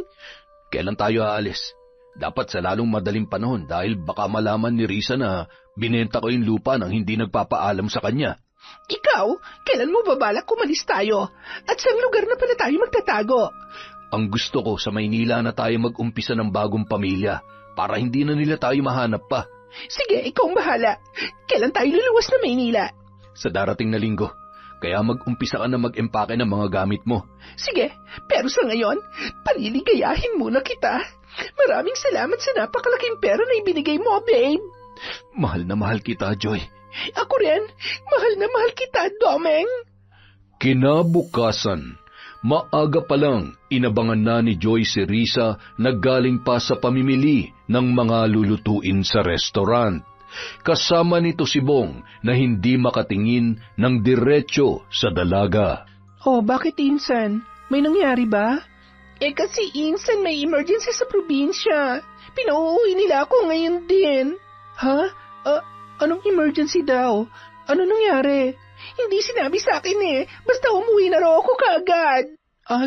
Kailan tayo aalis? Dapat sa lalong madaling panahon dahil baka malaman ni Risa na binenta ko yung lupa nang hindi nagpapaalam sa kanya. Ikaw, kailan mo babalak kumalis tayo? At saan lugar na pala tayo magtatago? Ang gusto ko sa Maynila na tayo mag-umpisa ng bagong pamilya para hindi na nila tayo mahanap pa. Sige, ikaw ang bahala. Kailan tayo luluwas na Maynila? Sa darating na linggo. Kaya mag-umpisa ka na mag-empake ng mga gamit mo. Sige, pero sa ngayon, paliligayahin muna kita. Maraming salamat sa napakalaking pera na ibinigay mo, babe. Mahal na mahal kita, Joy. Ako rin, mahal na mahal kita, Domeng. Kinabukasan, maaga pa lang inabangan na ni Joy si Risa na galing pa sa pamimili ng mga lulutuin sa restaurant. Kasama nito si Bong na hindi makatingin ng diretso sa dalaga. Oh, bakit Insan? May nangyari ba? Kasi Insan may emergency sa probinsya. Pinauuwi nila ako ngayon din. Ha? Anong emergency daw? Ano nangyari? Hindi sinabi sa akin Basta umuwi na raw ako kaagad.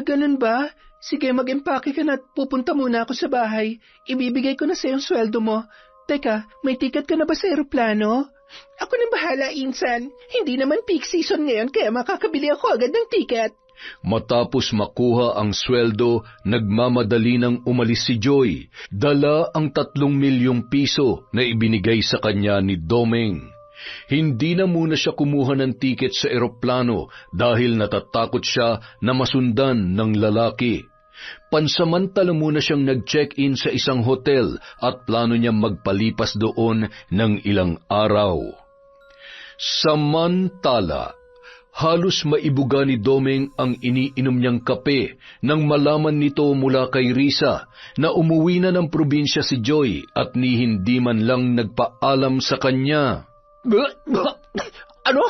Ganun ba? Sige, mag-empake ka na at pupunta muna ako sa bahay. Ibibigay ko na sa yung sweldo mo. Teka, may ticket ka na ba sa eroplano? Ako nang bahala, Insan. Hindi naman peak season ngayon kaya makakabili ako agad ng ticket. Matapos makuha ang sweldo, nagmamadali nang umalis si Joy. Dala ang 3 milyong piso na ibinigay sa kanya ni Domeng. Hindi na muna siya kumuha ng tiket sa eroplano dahil natatakot siya na masundan ng lalaki. Pansamantala muna siyang nag-check-in sa isang hotel at plano niyang magpalipas doon ng ilang araw. Samantala, halos maibuga ni Domeng ang iniinom niyang kape nang malaman nito mula kay Risa na umuwi na ng probinsya si Joy at ni hindi man lang nagpaalam sa kanya. Ano?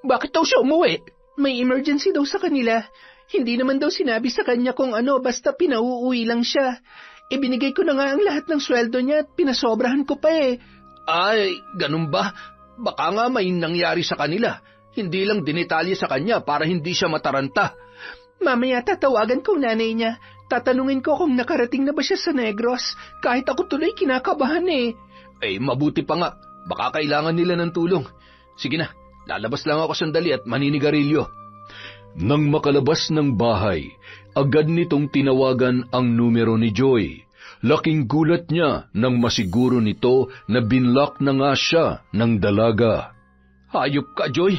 Bakit daw siya umuwi? May emergency daw sa kanila. Hindi naman daw sinabi sa kanya kung basta pinauuwi lang siya. Ibinigay ko na nga ang lahat ng sweldo niya at pinasobrahan ko pa Ay, ganun ba? Baka nga may nangyari sa kanila. Hindi lang dinitalye sa kanya para hindi siya mataranta. Mamaya tatawagan ko nanay niya. Tatanungin ko kung nakarating na ba siya sa Negros. Kahit ako tuloy kinakabahan mabuti pa nga. Baka kailangan nila ng tulong. Sige na, lalabas lang ako sandali at maninigarilyo. Nang makalabas ng bahay, agad nitong tinawagan ang numero ni Joy. Laking gulat niya nang masiguro nito na binlock na nga siya ng dalaga. Hayop ka, Joy.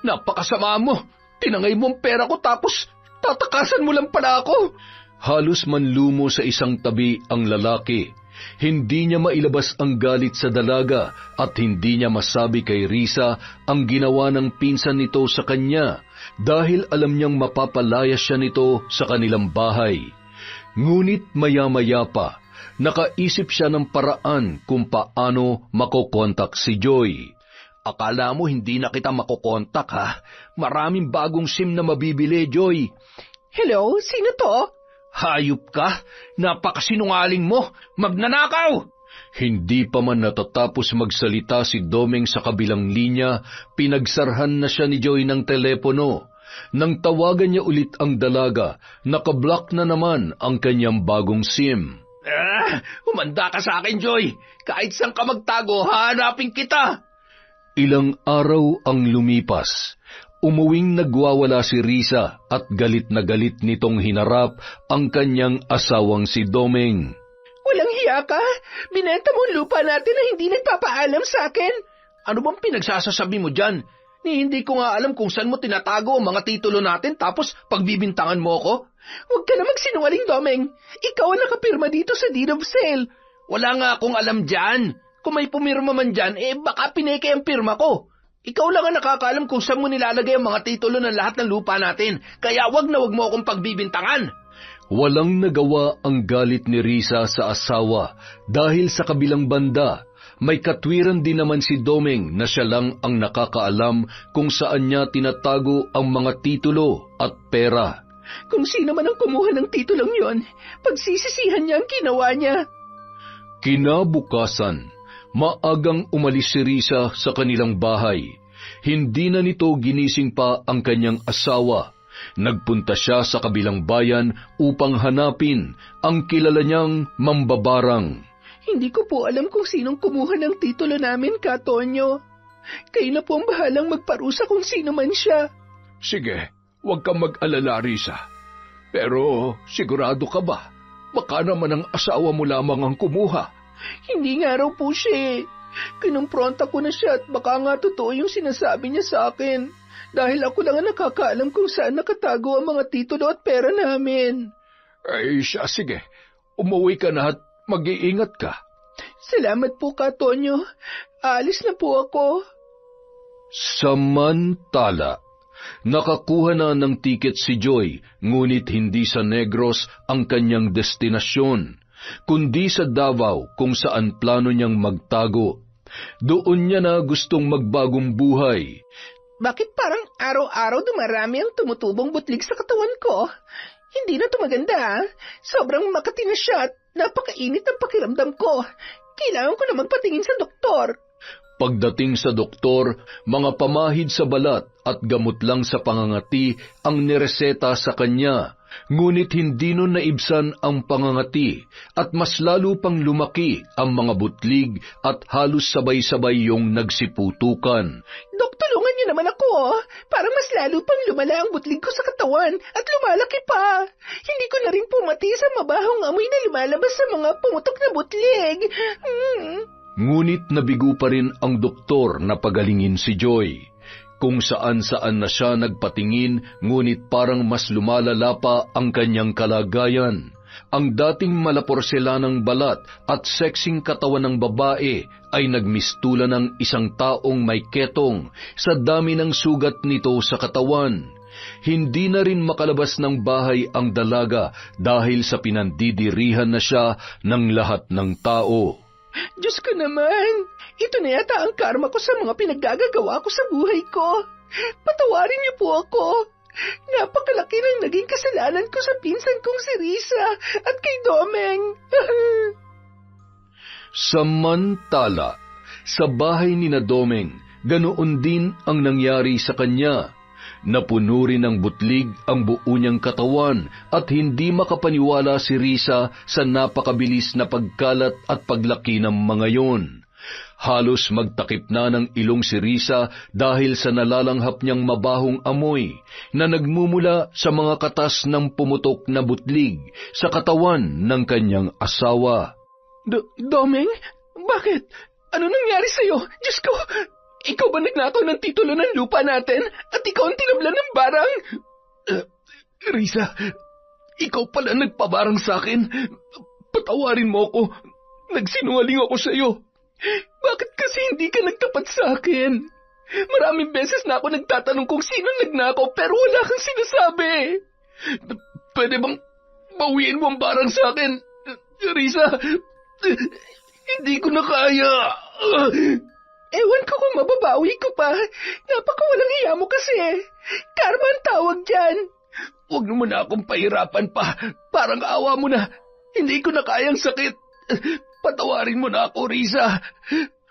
Napakasama mo. Tinangay mo ang pera ko tapos tatakasan mo lang pala ako. Halos manlumo sa isang tabi ang lalaki. Hindi niya mailabas ang galit sa dalaga at hindi niya masabi kay Risa ang ginawa ng pinsan nito sa kanya dahil alam niyang mapapalaya siya nito sa kanilang bahay. Ngunit maya-maya pa, nakaisip siya ng paraan kung paano makokontak si Joy. Akala mo hindi na kita makokontak ha? Maraming bagong SIM na mabibili, Joy. Hello, sino to? Hayop ka! Napakasinungaling mo! Magnanakaw! Hindi pa man natatapos magsalita si Domeng sa kabilang linya, pinagsarhan na siya ni Joy ng telepono. Nang tawagan niya ulit ang dalaga, nakablock na naman ang kanyang bagong SIM. Humanda ka sa akin, Joy! Kahit saan ka magtago, hahanapin kita! Ilang araw ang lumipas. Umuwing nagwawala si Risa at galit na galit nitong hinarap ang kanyang asawang si Domeng. Walang hiya ka? Binenta mo ang lupa natin na hindi nagpapaalam sa akin? Ano bang pinagsasasabi mo dyan? Hindi ko nga alam kung saan mo tinatago ang mga titulo natin tapos pagbibintangan mo ako? Huwag ka na magsinungaling, Domeng. Ikaw ang nakapirma dito sa deed of sale. Wala nga akong alam dyan. Kung may pumirma man dyan, baka pineke ang pirma ko. Ikaw lang ang nakakaalam kung saan mo nilalagay ang mga titulo ng lahat ng lupa natin, kaya wag na wag mo akong pagbibintangan. Walang nagawa ang galit ni Risa sa asawa dahil sa kabilang banda, may katwiran din naman si Domeng na siya lang ang nakakaalam kung saan niya tinatago ang mga titulo at pera. Kung sino man ang kumuha ng titulong yon, pagsisisihan niya ang ginawa niya. Kinabukasan, maagang umalis si Risa sa kanilang bahay. Hindi na nito ginising pa ang kanyang asawa. Nagpunta siya sa kabilang bayan upang hanapin ang kilala niyang mambabarang. Hindi ko po alam kung sinong kumuha ng titulo namin, Ka Tonyo. Kayo na po ang bahalang magparusa kung sino man siya. Sige, huwag kang mag-alala, Risa. Pero sigurado ka ba? Baka naman ang asawa mo lamang ang kumuha. Hindi nga raw po siya eh. Kinumpronta ko na siya at baka nga totoo yung sinasabi niya sa akin. Dahil ako lang ang nakakaalam kung saan nakatago ang mga titulo at pera namin. Ay siya, sige. Umuwi ka na at mag-iingat ka. Salamat po, Ka Tonyo. Aalis na po ako. Samantala, nakakuha na ng tiket si Joy, ngunit hindi sa Negros ang kanyang destinasyon, kundi sa Davao kung saan plano niyang magtago. Doon niya na gustong magbagong buhay. Bakit parang araw-araw dumarami ang tumutubong butlig sa katawan ko? Hindi na ito maganda. Sobrang makati na siya at napakainit ang pakiramdam ko. Kailangan ko na magpatingin sa doktor. Pagdating sa doktor, mga pamahid sa balat at gamot lang sa pangangati ang nireseta sa kanya. Ngunit hindi nun naibsan ang pangangati at mas lalo pang lumaki ang mga butlig at halos sabay-sabay yung nagsiputukan. Dok, tulungan niyo naman ako. Parang mas lalo pang lumala ang butlig ko sa katawan at lumalaki pa. Hindi ko na rin pumati sa mabahong amoy na lumalabas sa mga pumutok na butlig. Ngunit nabigo pa rin ang doktor na pagalingin si Joy. Kung saan-saan na siya nagpatingin, ngunit parang mas lumalala pa ang kanyang kalagayan. Ang dating malaporselanang balat at sexing katawan ng babae ay nagmistula ng isang taong may ketong sa dami ng sugat nito sa katawan. Hindi na rin makalabas ng bahay ang dalaga dahil sa pinandidirihan na siya ng lahat ng tao. Diyos ko naman, ito na yata ang karma ko sa mga pinaggagawa ko sa buhay ko. Patawarin niyo po ako. Napakalaki ng naging kasalanan ko sa pinsan kong si Risa at kay Domeng. Samantala, sa bahay ni na Domeng, ganoon din ang nangyari sa kanya. Napuno rin ng butlig ang buo niyang katawan at hindi makapaniwala si Risa sa napakabilis na pagkalat at paglaki ng mga yon. Halos magtakip na ng ilong si Risa dahil sa nalalanghap niyang mabahong amoy na nagmumula sa mga katas ng pumutok na butlig sa katawan ng kanyang asawa. Domeng, bakit? Ano nangyari sa'yo? Diyos ko! Ikaw ba nagnakaw ng titulo ng lupa natin at ikaw ang tinablan ng barang? Risa, ikaw pala nagpabarang sa akin. Patawarin mo ako. Nagsinungaling ako sa iyo. Bakit kasi hindi ka nagtapat sa akin? Maraming beses na ako nagtatanong kung sino nagnakaw pero wala kang sinasabi. Pwede bang bawiin mo ang barang sa akin? Risa, hindi ko na kaya. Ewan ko kung mababawi ko pa. Napakawalang hiya mo kasi. Karma ang tawag dyan. Huwag mo na akong pahirapan pa. Parang awa mo na. Hindi ko na kayang sakit. Patawarin mo na ako, Risa.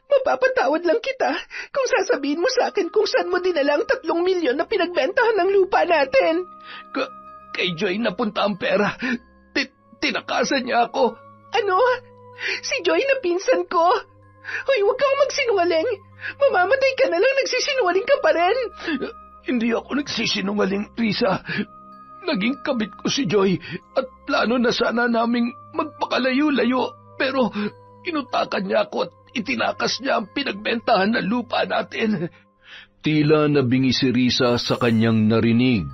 Mapapatawad lang kita kung sasabihin mo sa akin kung saan mo dinala ang 3 milyon na pinagbentahan ng lupa natin. Kay Joy napunta ang pera. Tinakasan niya ako. Ano? Si Joy na pinsan ko? Hoy, huwag kang magsinungaling. Mamamatay ka na lang, nagsisinungaling ka pa rin. Hindi ako nagsisinungaling, Risa. Naging kabit ko si Joy at plano na sana naming magpakalayo-layo. Pero inutakan niya ako at itinakas niya ang pinagbentahan ng lupa natin. Tila nabingi si Risa sa kanyang narinig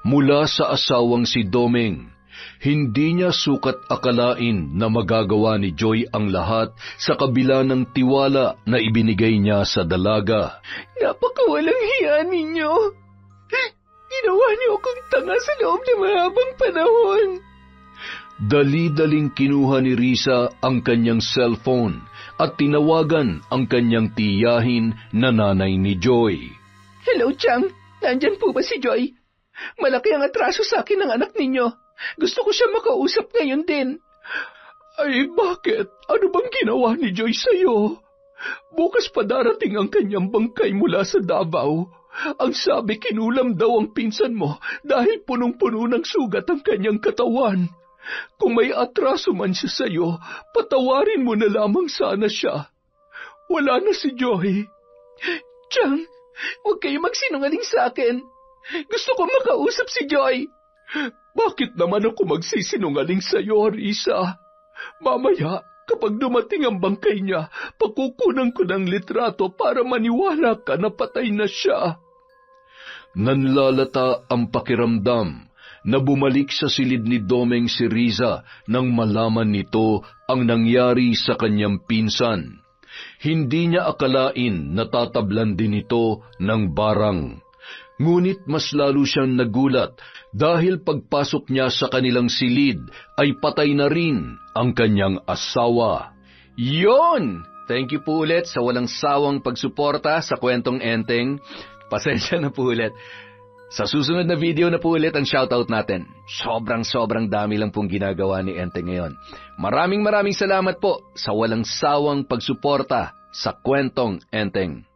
mula sa asawang si Domeng. Hindi niya sukat akalain na magagawa ni Joy ang lahat sa kabila ng tiwala na ibinigay niya sa dalaga. Napakawalang hiya ninyo. Ginawa niyo akong tanga sa loob ng mahabang panahon. Dali-daling kinuha ni Risa ang kanyang cellphone at tinawagan ang kanyang tiyahin na nanay ni Joy. Hello, Chang. Nandyan po ba si Joy? Malaki ang atraso sa akin ng anak ninyo. Gusto ko siya makausap ngayon din. Ay, bakit? Ano bang ginawa ni Joy sa'yo? Bukas pa darating ang kanyang bangkay mula sa Davao. Ang sabi, kinulam daw ang pinsan mo dahil punong-puno ng sugat ang kanyang katawan. Kung may atraso man siya sa'yo, patawarin mo na lamang sana siya. Wala na si Joy. Chang, huwag kayo magsinungaling sa akin. Gusto ko makausap si Joy. Bakit naman ako magsisinungaling sa'yo, Risa? Mamaya, kapag dumating ang bangkay niya, pakukunan ko ng litrato para maniwala ka na patay na siya. Nanlalata ang pakiramdam na bumalik sa silid ni Domeng si Riza nang malaman nito ang nangyari sa kanyang pinsan. Hindi niya akalain na tatablan din ito ng barang. Ngunit mas lalo siyang nagulat dahil pagpasok niya sa kanilang silid ay patay na rin ang kanyang asawa. Yon! Thank you po ulit sa walang sawang pagsuporta sa Kwentong Enteng. Pasensya na po ulit. Sa susunod na video na po ulit ang shoutout natin. Sobrang dami lang pong ginagawa ni Enteng ngayon. Maraming salamat po sa walang sawang pagsuporta sa Kwentong Enteng.